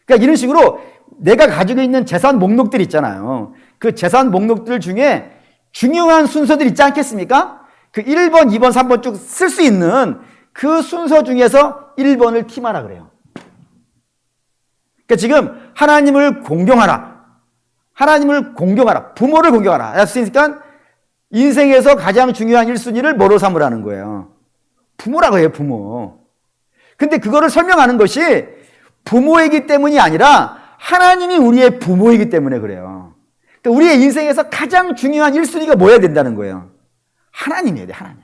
그러니까 이런 식으로 내가 가지고 있는 재산 목록들 있잖아요. 그 재산 목록들 중에 중요한 순서들 있지 않겠습니까? 그 1번, 2번, 3번 쭉 쓸 수 있는 그 순서 중에서 1번을 티마라 그래요. 그러니까 지금 하나님을 공경하라. 부모를 공경하라. 그러니까 인생에서 가장 중요한 1순위를 뭐로 삼으라는 거예요? 부모라고 해요, 부모. 근데 그거를 설명하는 것이 부모이기 때문이 아니라 하나님이 우리의 부모이기 때문에 그래요. 그러니까 우리의 인생에서 가장 중요한 1순위가 뭐여야 된다는 거예요? 하나님이어야 돼, 하나님.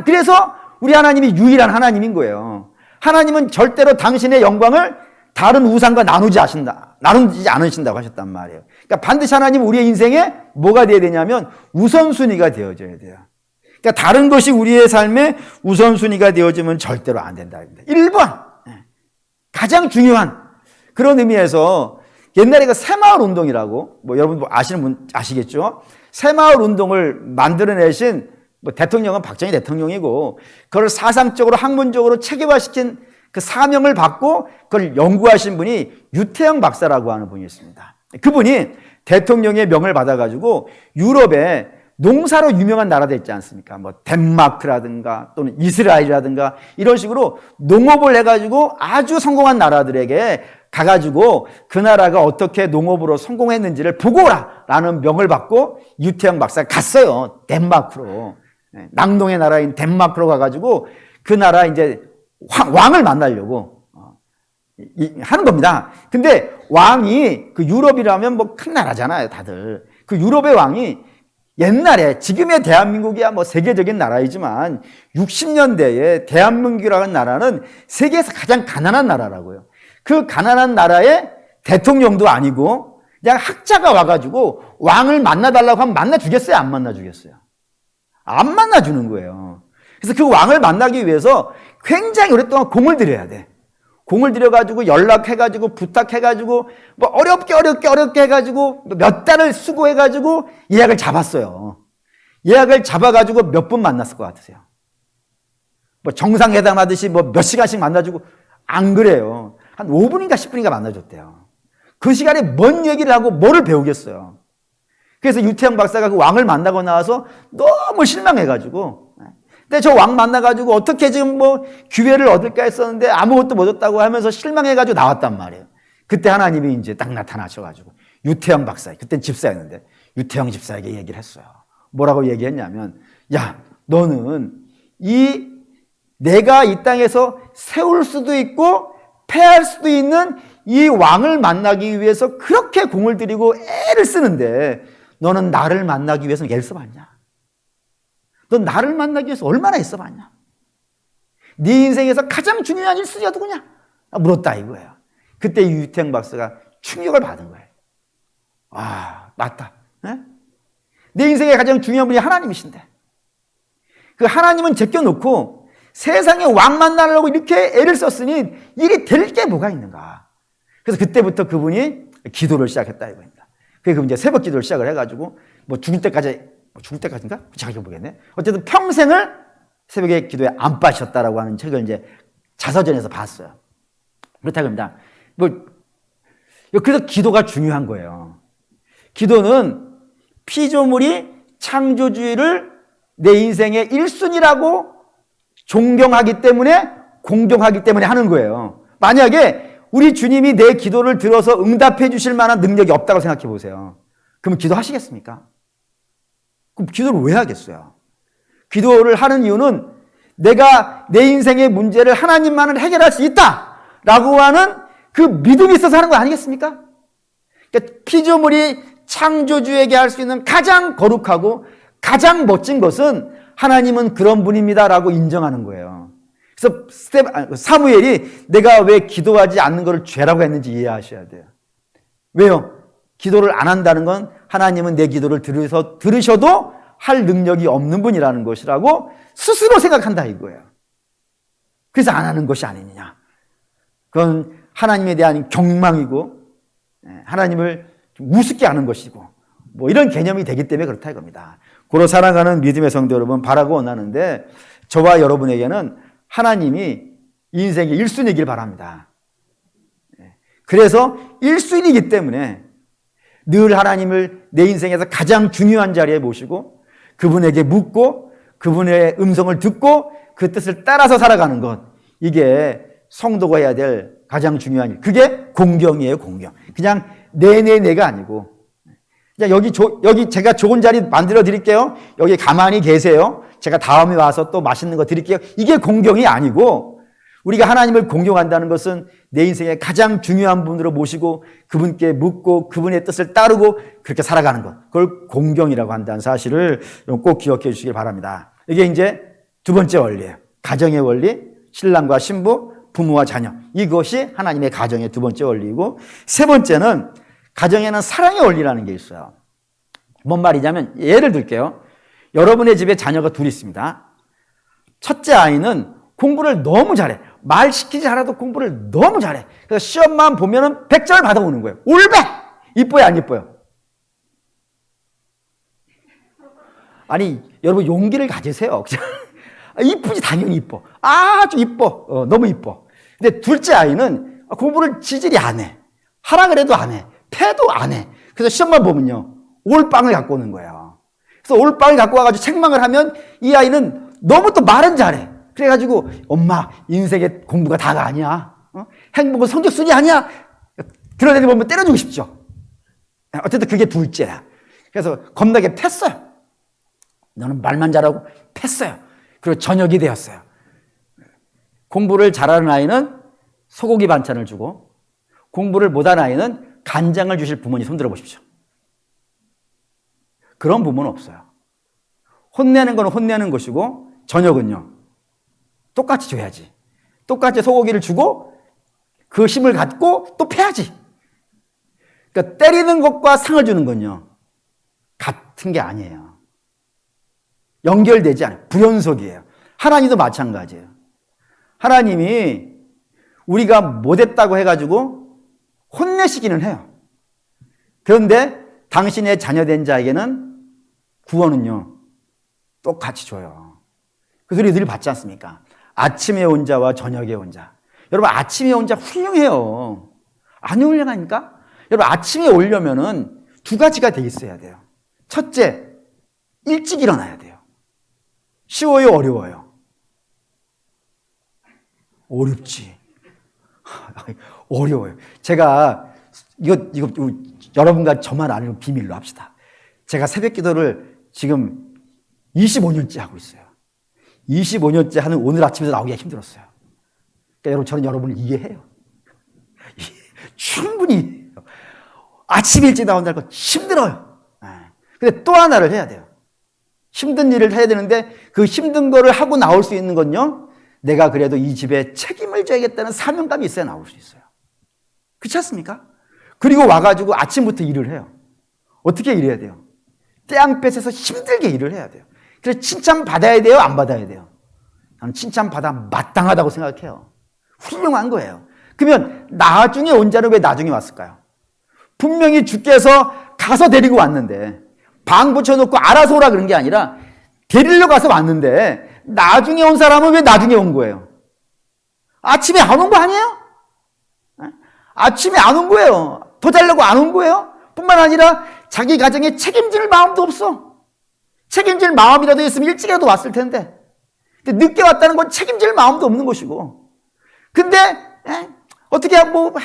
그래서 우리 하나님이 유일한 하나님인 거예요. 하나님은 절대로 당신의 영광을 다른 우상과 나누지 않으신다고 하셨단 말이에요. 그러니까 반드시 하나님은 우리의 인생에 뭐가 되어야 되냐면 우선순위가 되어져야 돼요. 그러니까 다른 것이 우리의 삶에 우선순위가 되어지면 절대로 안 된다. 1번. 가장 중요한 그런 의미에서 옛날에 그 새마을 운동이라고 뭐 여러분 아시는 분 아시겠죠? 새마을 운동을 만들어내신 뭐 대통령은 박정희 대통령이고 그걸 사상적으로 학문적으로 체계화시킨 그 사명을 받고 그걸 연구하신 분이 유태영 박사라고 하는 분이 있습니다. 그분이 대통령의 명을 받아가지고 유럽에 농사로 유명한 나라들 있지 않습니까? 뭐 덴마크라든가 또는 이스라엘이라든가 이런 식으로 농업을 해가지고 아주 성공한 나라들에게 가가지고 그 나라가 어떻게 농업으로 성공했는지를 보고 오라라는 명을 받고 유태영 박사가 갔어요. 덴마크로. 낙농의 나라인 덴마크로 가가지고 그 나라 이제 왕을 만나려고 하는 겁니다. 근데 왕이 그 유럽이라면 뭐 큰 나라잖아요, 다들. 그 유럽의 왕이 옛날에 지금의 대한민국이야 뭐 세계적인 나라이지만 60년대에 대한민국이라는 나라는 세계에서 가장 가난한 나라라고요. 그 가난한 나라의 대통령도 아니고 그냥 학자가 와가지고 왕을 만나달라고 하면 만나주겠어요? 안 만나주겠어요? 안 만나주는 거예요. 그래서 그 왕을 만나기 위해서 굉장히 오랫동안 공을 들여야 돼. 공을 들여가지고 연락해가지고 부탁해가지고 뭐 어렵게 해가지고 몇 달을 수고해가지고 예약을 잡았어요. 예약을 잡아가지고 몇 분 만났을 것 같으세요? 뭐 정상회담 하듯이 뭐 몇 시간씩 만나주고 안 그래요. 한 5분인가 10분인가 만나줬대요. 그 시간에 뭔 얘기를 하고 뭐를 배우겠어요. 그래서 유태영 박사가 그 왕을 만나고 나와서 너무 실망해가지고 근데 저 왕 만나가지고 어떻게 지금 뭐 기회를 얻을까 했었는데 아무것도 못 얻었다고 하면서 실망해가지고 나왔단 말이에요. 그때 하나님이 이제 딱 나타나셔가지고 유태영 박사, 그땐 집사였는데 유태영 집사에게 얘기를 했어요. 뭐라고 얘기했냐면 야, 너는 내가 이 땅에서 세울 수도 있고 패할 수도 있는 이 왕을 만나기 위해서 그렇게 공을 들이고 애를 쓰는데 너는 나를 만나기 위해서는 애를 써봤냐? 넌 나를 만나기 위해서 얼마나 애써봤냐? 네 인생에서 가장 중요한 1순위가 누구냐? 물었다 이거예요. 그때 유태영 박사가 충격을 받은 거예요. 아, 맞다. 내 인생에 가장 중요한 분이 하나님이신데 그 하나님은 제껴놓고 세상에 왕 만나려고 이렇게 애를 썼으니 일이 될 게 뭐가 있는가? 그래서 그때부터 그분이 기도를 시작했다 이거입니다. 그래서 이제 새벽 기도를 시작을 해가지고 뭐 죽을 때까지인가? 잘 모르겠네. 어쨌든 평생을 새벽에 기도에 안 빠졌다라고 하는 책을 이제 자서전에서 봤어요. 그렇다고 합니다. 그래서 기도가 중요한 거예요. 기도는 피조물이 창조주의를 내 인생의 1순위라고 존경하기 때문에 공경하기 때문에 하는 거예요. 만약에 우리 주님이 내 기도를 들어서 응답해 주실 만한 능력이 없다고 생각해 보세요. 그럼 기도하시겠습니까? 그럼 기도를 왜 하겠어요? 기도를 하는 이유는 내가 내 인생의 문제를 하나님만은 해결할 수 있다라고 하는 그 믿음이 있어서 하는 거 아니겠습니까? 그러니까 피조물이 창조주에게 할 수 있는 가장 거룩하고 가장 멋진 것은 하나님은 그런 분입니다라고 인정하는 거예요. 그래서 사무엘이 내가 왜 기도하지 않는 것을 죄라고 했는지 이해하셔야 돼요. 왜요? 기도를 안 한다는 건 하나님은 내 기도를 들으셔도 할 능력이 없는 분이라는 것이라고 스스로 생각한다 이거예요. 그래서 안 하는 것이 아니냐. 그건 하나님에 대한 경망이고 하나님을 우습게 하는 것이고 뭐 이런 개념이 되기 때문에 그렇다 이겁니다. 고로 살아가는 믿음의 성도 여러분, 바라고 원하는데 저와 여러분에게는 하나님이 인생의 1순위이길 바랍니다. 그래서 1순위이기 때문에 늘 하나님을 내 인생에서 가장 중요한 자리에 모시고 그분에게 묻고 그분의 음성을 듣고 그 뜻을 따라서 살아가는 것, 이게 성도가 해야 될 가장 중요한 일. 그게 공경이에요, 공경. 그냥 내가 아니고. 여기 제가 좋은 자리 만들어 드릴게요. 여기 가만히 계세요. 제가 다음에 와서 또 맛있는 거 드릴게요. 이게 공경이 아니고, 우리가 하나님을 공경한다는 것은 내 인생의 가장 중요한 분으로 모시고 그분께 묻고 그분의 뜻을 따르고 그렇게 살아가는 것, 그걸 공경이라고 한다는 사실을 꼭 기억해 주시길 바랍니다. 이게 이제 두 번째 원리예요. 가정의 원리, 신랑과 신부, 부모와 자녀. 이것이 하나님의 가정의 두 번째 원리이고, 세 번째는 가정에는 사랑의 원리라는 게 있어요. 뭔 말이냐면, 예를 들게요. 여러분의 집에 자녀가 둘이 있습니다. 첫째 아이는 공부를 너무 잘해. 말 시키지 않아도 공부를 너무 잘해. 그래서 시험만 보면은 100점을 받아오는 거예요. 올백! 이뻐요, 안 이뻐요? 아니, 여러분 용기를 가지세요. 이쁘지, 당연히 이뻐. 아주 이뻐. 너무 이뻐. 근데 둘째 아이는 공부를 지질이 안 해. 하라 그래도 안 해. 패도 안 해. 그래서 시험만 보면요, 올빵을 갖고 오는 거예요. 그래서 올빵을 갖고 와가지고 책망을 하면 이 아이는 너무 또 말은 잘해. 그래가지고 엄마, 인생의 공부가 다가 아니야. 행복은 성적순이 아니야. 드러내는 보면 때려주고 싶죠. 어쨌든 그게 둘째야. 그래서 겁나게 팼어요. 너는 말만 잘하고 팼어요. 그리고 저녁이 되었어요. 공부를 잘하는 아이는 소고기 반찬을 주고, 공부를 못하는 아이는 간장을 주실 부모님 손들어 보십시오. 그런 부모는 없어요. 혼내는 건 혼내는 것이고 저녁은요, 똑같이 줘야지. 똑같이 소고기를 주고 그 힘을 갖고 또 패야지. 그러니까 때리는 것과 상을 주는 건요, 같은 게 아니에요. 연결되지 않아요. 불연속이에요. 하나님도 마찬가지예요. 하나님이 우리가 못했다고 해가지고 혼내시기는 해요. 그런데 당신의 자녀된 자에게는 구원은요, 똑같이 줘요. 그 소리 늘 받지 않습니까? 아침에 온 자와 저녁에 온 자. 여러분, 아침에 온 자 훌륭해요. 안 훌륭하니까? 여러분, 아침에 오려면은 두 가지가 돼 있어야 돼요. 첫째, 일찍 일어나야 돼요. 쉬워요, 어려워요? 어렵지. 어려워요. 제가 이거 여러분과 저만 아는 비밀로 합시다. 제가 새벽 기도를 지금 25년째 하고 있어요. 25년째 하는 오늘 아침에도 나오기가 힘들었어요. 그러니까 여러분, 저는 여러분을 이해해요. 충분히. 아침 일찍 나온다는 건 힘들어요. 근데 또 하나를 해야 돼요. 힘든 일을 해야 되는데 그 힘든 거를 하고 나올 수 있는 건요, 내가 그래도 이 집에 책임을 져야겠다는 사명감이 있어야 나올 수 있어요. 그렇지 않습니까? 그리고 와가지고 아침부터 일을 해요. 어떻게 일해야 돼요? 떼양볕에서 힘들게 일을 해야 돼요. 그래서 칭찬 받아야 돼요, 안 받아야 돼요? 나는 칭찬 받아 마땅하다고 생각해요. 훌륭한 거예요. 그러면 나중에 온 자는 왜 나중에 왔을까요? 분명히 주께서 가서 데리고 왔는데, 방 붙여놓고 알아서 오라 그런 게 아니라 데리러 가서 왔는데, 나중에 온 사람은 왜 나중에 온 거예요? 아침에 안 온 거 아니에요? 아침에 안 온 거예요. 더 자려고 안 온 거예요. 뿐만 아니라 자기 가정에 책임질 마음도 없어. 책임질 마음이라도 있으면 일찍이라도 왔을 텐데. 근데 늦게 왔다는 건 책임질 마음도 없는 것이고. 근데 어떻게 해가지고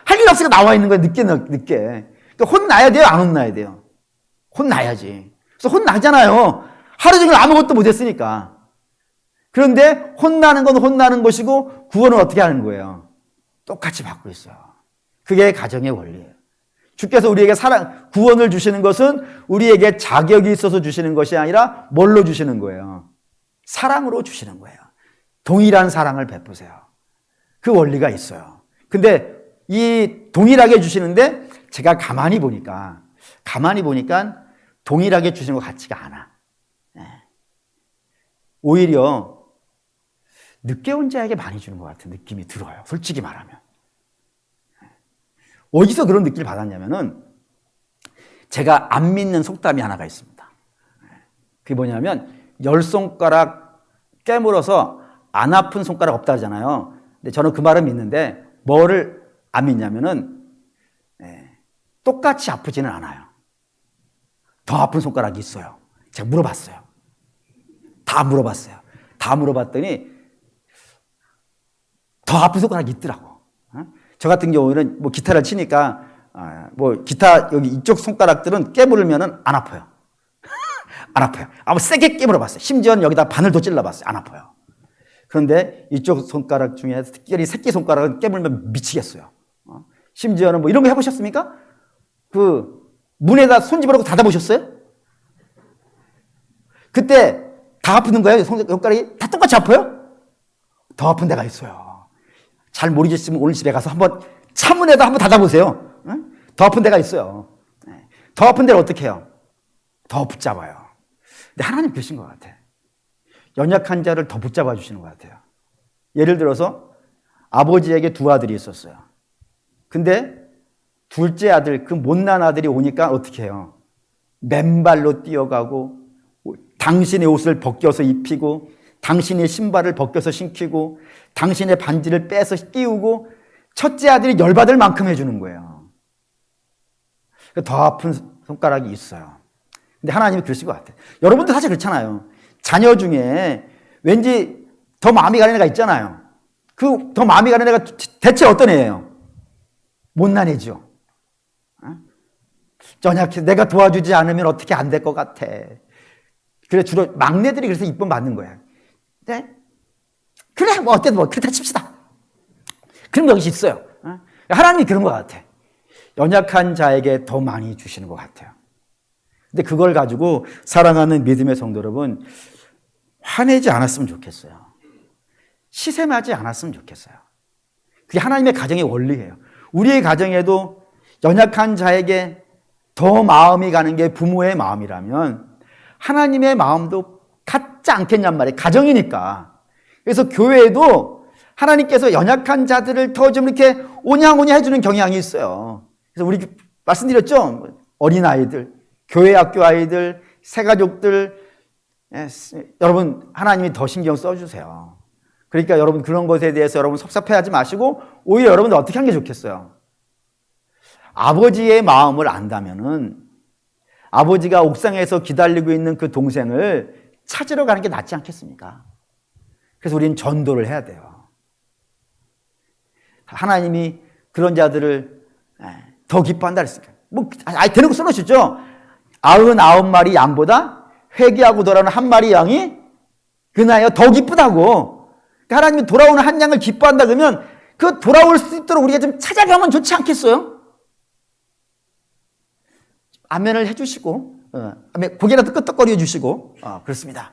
할 일 없으니까 나와 있는 거야. 늦게. 그러니까 혼나야 돼요, 안 혼나야 돼요? 혼나야지. 그래서 혼나잖아요. 하루 종일 아무것도 못했으니까. 그런데 혼나는 건 혼나는 것이고 구원은 어떻게 하는 거예요? 똑같이 받고 있어요. 그게 가정의 원리예요. 주께서 우리에게 구원을 주시는 것은 우리에게 자격이 있어서 주시는 것이 아니라 뭘로 주시는 거예요? 사랑으로 주시는 거예요. 동일한 사랑을 베푸세요. 그 원리가 있어요. 근데 이 동일하게 주시는데 제가 가만히 보니까 동일하게 주시는 것 같지가 않아. 오히려 늦게 온 자에게 많이 주는 것 같은 느낌이 들어요. 솔직히 말하면. 어디서 그런 느낌을 받았냐면은 제가 안 믿는 속담이 하나가 있습니다. 그게 뭐냐면 10손가락 깨물어서 안 아픈 손가락 없다 하잖아요. 근데 저는 그 말은 믿는데 뭐를 안 믿냐면은 똑같이 아프지는 않아요. 더 아픈 손가락이 있어요. 제가 물어봤어요. 다 물어봤더니 더 아픈 손가락이 있더라고. 저 같은 경우에는 뭐 기타를 치니까 뭐 기타 여기 이쪽 손가락들은 깨물으면은 안 아파요. 안 아파요. 아무 세게 깨물어봤어요. 심지어는 여기다 바늘도 찔러봤어요. 안 아파요. 그런데 이쪽 손가락 중에 특별히 새끼 손가락은 깨물면 미치겠어요. 심지어는 뭐 이런 거 해보셨습니까? 그 문에다 손 집어넣고 닫아보셨어요? 그때 다 아프는 거예요? 손가락이 다 똑같이 아파요? 더 아픈 데가 있어요. 잘 모르겠으면 오늘 집에 가서 한번 차문에다 한번 닫아보세요. 응? 더 아픈 데가 있어요. 더 아픈 데를 어떻게 해요? 더 붙잡아요. 근데 하나님 그러신 것 같아. 연약한 자를 더 붙잡아 주시는 것 같아요. 예를 들어서 아버지에게 두 아들이 있었어요. 근데 둘째 아들, 그 못난 아들이 오니까 어떻게 해요? 맨발로 뛰어가고 당신의 옷을 벗겨서 입히고 당신의 신발을 벗겨서 신기고 당신의 반지를 빼서 끼우고 첫째 아들이 열받을 만큼 해주는 거예요. 더 아픈 손가락이 있어요. 근데 하나님이 그러신 것 같아요. 여러분도 사실 그렇잖아요. 자녀 중에 왠지 더 마음이 가는 애가 있잖아요. 그 더 마음이 가는 애가 대체 어떤 애예요? 못난 애죠. 연약해 내가 도와주지 않으면 어떻게 안 될 것 같아. 그래 주로 막내들이 그래서 이쁨 받는 거야. 네? 그래 뭐 어때도 뭐 그렇다 칩시다. 그런 것이 있어요. 하나님이 그런 것 같아. 연약한 자에게 더 많이 주시는 것 같아요. 근데 그걸 가지고 사랑하는 믿음의 성도 여러분, 화내지 않았으면 좋겠어요. 시샘하지 않았으면 좋겠어요. 그게 하나님의 가정의 원리예요. 우리의 가정에도 연약한 자에게 더 마음이 가는 게 부모의 마음이라면 하나님의 마음도 같지 않겠냔 말이에요. 가정이니까. 그래서 교회에도 하나님께서 연약한 자들을 더 좀 이렇게 오냐오냐 해주는 경향이 있어요. 그래서 우리 말씀드렸죠? 어린아이들, 교회 학교 아이들, 새가족들, 여러분 하나님이 더 신경 써주세요. 그러니까 여러분 그런 것에 대해서 여러분 섭섭해하지 마시고 오히려 여러분들 어떻게 하는 게 좋겠어요? 아버지의 마음을 안다면은 아버지가 옥상에서 기다리고 있는 그 동생을 찾으러 가는 게 낫지 않겠습니까? 그래서 우리는 전도를 해야 돼요. 하나님이 그런 자들을 더 기뻐한다 그랬으니까. 뭐, 대놓고 써놓으시죠? 99마리 양보다 회개하고 돌아오는 한 마리 양이 그나여 더 기쁘다고. 그러니까 하나님이 돌아오는 한 양을 기뻐한다 그러면 그 돌아올 수 있도록 우리가 좀 찾아가면 좋지 않겠어요? 아멘을 해주시고, 고개라도 끄덕거려 주시고, 그렇습니다.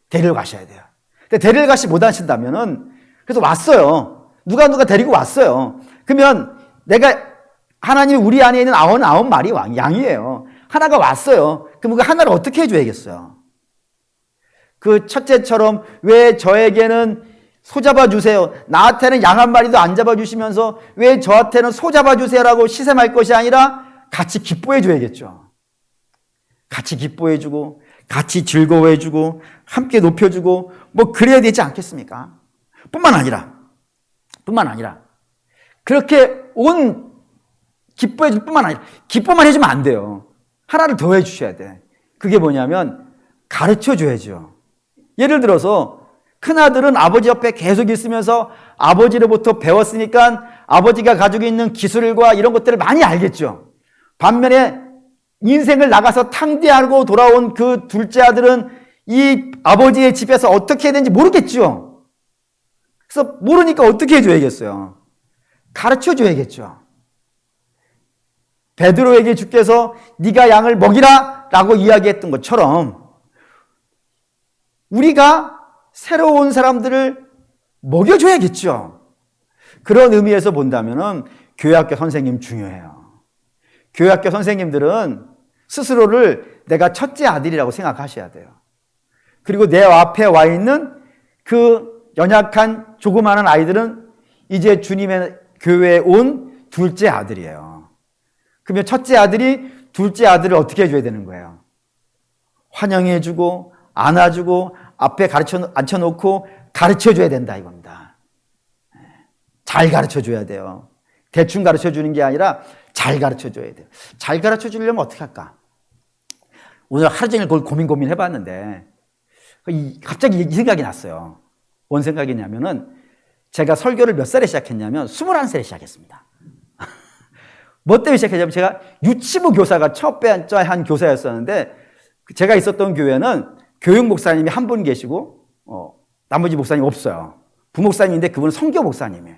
데리러 가셔야 돼요. 근데 데리러 가시 못 하신다면은, 그래서 왔어요. 누가 데리고 왔어요. 그러면 하나님이 우리 안에 있는 99마리 양이에요. 하나가 왔어요. 그럼 그 하나를 어떻게 해줘야겠어요? 그 첫째처럼 왜 저에게는 소 잡아주세요. 나한테는 양 한 마리도 안 잡아주시면서 왜 저한테는 소 잡아주세요라고 시샘할 것이 아니라 같이 기뻐해줘야겠죠. 같이 기뻐해주고 같이 즐거워해주고 함께 높여주고 뭐 그래야 되지 않겠습니까? 뿐만 아니라 그렇게 온 기뻐해줄 뿐만 아니라 기뻐만 해주면 안 돼요. 하나를 더 해주셔야 돼. 그게 뭐냐면 가르쳐줘야죠. 예를 들어서 큰아들은 아버지 옆에 계속 있으면서 아버지로부터 배웠으니까 아버지가 가지고 있는 기술과 이런 것들을 많이 알겠죠. 반면에 인생을 나가서 탕대하고 돌아온 그 둘째 아들은 이 아버지의 집에서 어떻게 해야 되는지 모르겠죠. 그래서 모르니까 어떻게 해줘야겠어요. 가르쳐 줘야겠죠. 베드로에게 주께서 네가 양을 먹이라 라고 이야기했던 것처럼 우리가 새로 온 사람들을 먹여줘야겠죠. 그런 의미에서 본다면 교회학교 선생님 중요해요. 교회학교 선생님들은 스스로를 내가 첫째 아들이라고 생각하셔야 돼요. 그리고 내 앞에 와 있는 그 연약한 조그마한 아이들은 이제 주님의 교회에 온 둘째 아들이에요. 그러면 첫째 아들이 둘째 아들을 어떻게 해줘야 되는 거예요? 환영해주고 안아주고 앞에 앉혀놓고 가르쳐줘야 된다 이겁니다. 잘 가르쳐줘야 돼요. 대충 가르쳐주는 게 아니라 잘 가르쳐줘야 돼요. 잘 가르쳐주려면 어떻게 할까? 오늘 하루 종일 그걸 고민해봤는데 갑자기 이 생각이 났어요. 뭔 생각이냐면은 제가 설교를 몇 살에 시작했냐면 21살에 시작했습니다. 뭐 때문에 시작했냐면 제가 유치부 교사가 첫 한 교사였었는데 제가 있었던 교회는 교육 목사님이 한 분 계시고 나머지 목사님 없어요. 부목사님인데 그분은 성교 목사님이에요.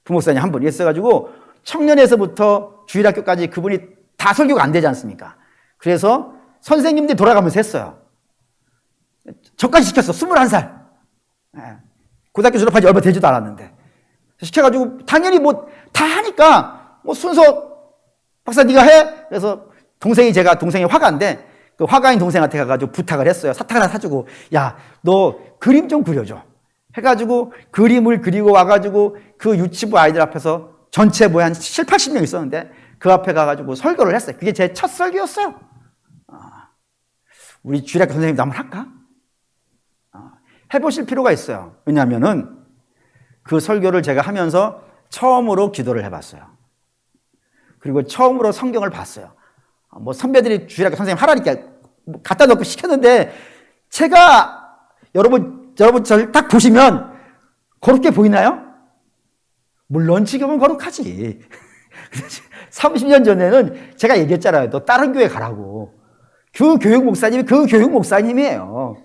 부목사님 한 분 있어가지고 청년에서부터 주일학교까지 그분이 다 설교가 안 되지 않습니까? 그래서 선생님들이 돌아가면서 했어요. 저까지 시켰어. 21살. 고등학교 졸업한 지 얼마 되지도 않았는데. 시켜가지고 당연히 뭐 다 하니까 뭐 순서 박사 네가 해? 그래서 동생이 화가인데 그 화가인 동생한테 가가지고 부탁을 했어요. 사탕 하나 사주고 야, 너 그림 좀 그려줘. 해가지고 그림을 그리고 와가지고 그 유치부 아이들 앞에서 전체 뭐 한 7, 80명 있었는데 그 앞에 가가지고 설교를 했어요. 그게 제 첫 설교였어요. 우리 주일학교 선생님도 한번 할까? 해보실 필요가 있어요. 왜냐하면은 그 설교를 제가 하면서 처음으로 기도를 해봤어요. 그리고 처음으로 성경을 봤어요. 뭐 선배들이 주일학교 선생님 하라니까 갖다 놓고 시켰는데 제가 여러분 저를 딱 보시면 거룩해 보이나요? 물론 지금은 거룩하지. 30년 전에는 제가 얘기했잖아요. 너 다른 교회 가라고. 그 교육 목사님이 그 교육 목사님이에요.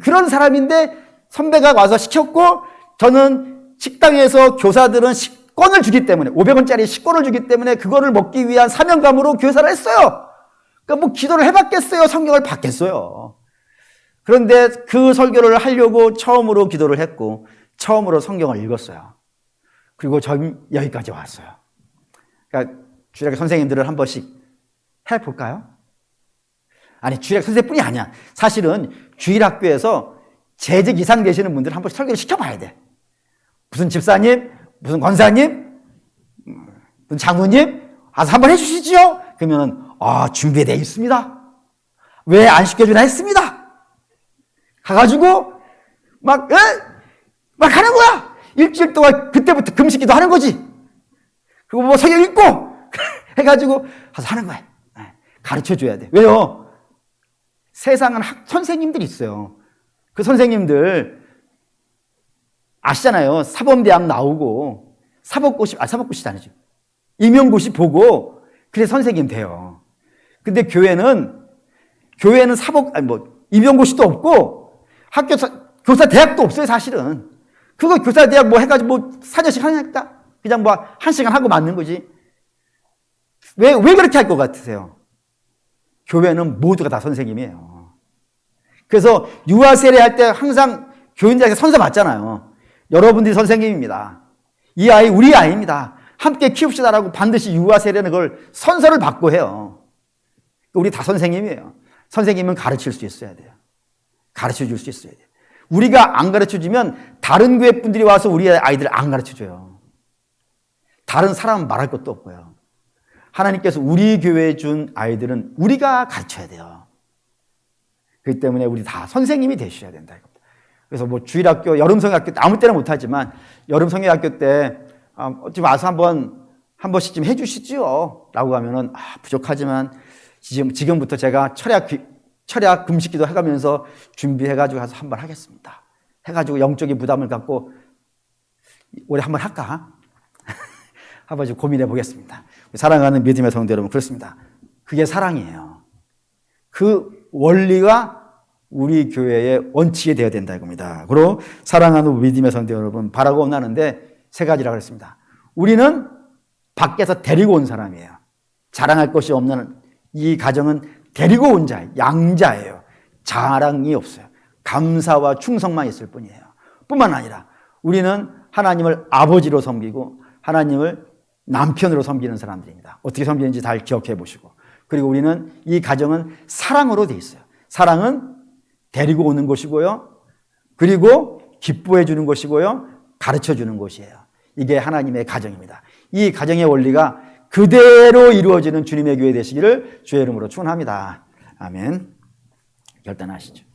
그런 사람인데 선배가 와서 시켰고 저는 식당에서 교사들은 식권을 주기 때문에 500원짜리 식권을 주기 때문에 그거를 먹기 위한 사명감으로 교사를 했어요. 그러니까 뭐 기도를 해봤겠어요? 성경을 봤겠어요? 그런데 그 설교를 하려고 처음으로 기도를 했고 처음으로 성경을 읽었어요. 그리고 전 여기까지 왔어요. 그러니까 주일학교 선생님들을 한 번씩 해볼까요? 아니 주일학교 선생님뿐이 아니야. 사실은 주일학교에서 재직 이상 되시는 분들 한 번씩 설교를 시켜봐야 돼. 무슨 집사님, 무슨 권사님, 무슨 장로님 와서 한번 해주시지요? 그러면 준비되어 있습니다. 왜 안 시켜주나 했습니다. 가가지고 막 하는 거야. 일주일 동안 그때부터 금식기도 하는 거지. 그리고 뭐 성경 읽고 해가지고 가서 하는 거야. 가르쳐줘야 돼. 왜요? 세상은 선생님들이 있어요. 그 선생님들 아시잖아요. 사범대학 나오고 사법고시 아니죠. 임용고시 보고 그래서 선생님 돼요. 근데 교회는 임용고시도 없고 교사 대학도 없어요, 사실은. 그거 교사 대학 뭐 해가지고 뭐 4년씩 하니까 그냥 뭐 1시간 하고 맞는 거지. 왜 그렇게 할 것 같으세요? 교회는 모두가 다 선생님이에요. 그래서 유아 세례 할 때 항상 교인들에게 선서 받잖아요. 여러분들이 선생님입니다. 이 아이 우리 아이입니다. 함께 키웁시다라고 반드시 유아 세례는 그걸 선서를 받고 해요. 우리 다 선생님이에요. 선생님은 가르칠 수 있어야 돼요. 가르쳐 줄 수 있어야 돼요. 우리가 안 가르쳐 주면 다른 교회 분들이 와서 우리 아이들을 안 가르쳐 줘요. 다른 사람은 말할 것도 없고요. 하나님께서 우리 교회에 준 아이들은 우리가 가르쳐야 돼요. 그렇기 때문에 우리 다 선생님이 되셔야 된다. 그래서 뭐 주일학교, 여름성경학교 때 아무 때나 못하지만 여름성경학교 때 좀 와서 한 번씩 좀 해주시지요. 라고 하면은 부족하지만 지금부터 제가 철야 금식기도 해가면서 준비해가지고 가서 한번 하겠습니다. 해가지고 영적인 부담을 갖고 올해 한번 할까? 한번 좀 고민해 보겠습니다. 사랑하는 믿음의 성도 여러분, 그렇습니다. 그게 사랑이에요. 그 원리가 우리 교회의 원칙이 되어야 된다 이겁니다. 그리고 사랑하는 믿음의 성도 여러분, 바라고 원하는데 세 가지라고 했습니다. 우리는 밖에서 데리고 온 사람이에요. 자랑할 것이 없는 이 가정은 데리고 온 자예요. 양자예요. 자랑이 없어요. 감사와 충성만 있을 뿐이에요. 뿐만 아니라 우리는 하나님을 아버지로 섬기고 하나님을 남편으로 섬기는 사람들입니다. 어떻게 섬기는지 잘 기억해 보시고, 그리고 우리는 이 가정은 사랑으로 돼 있어요. 사랑은 데리고 오는 것이고요, 그리고 기뻐해 주는 것이고요, 가르쳐 주는 것이에요. 이게 하나님의 가정입니다. 이 가정의 원리가 그대로 이루어지는 주님의 교회 되시기를 주의 이름으로 축원합니다. 아멘. 결단하시죠.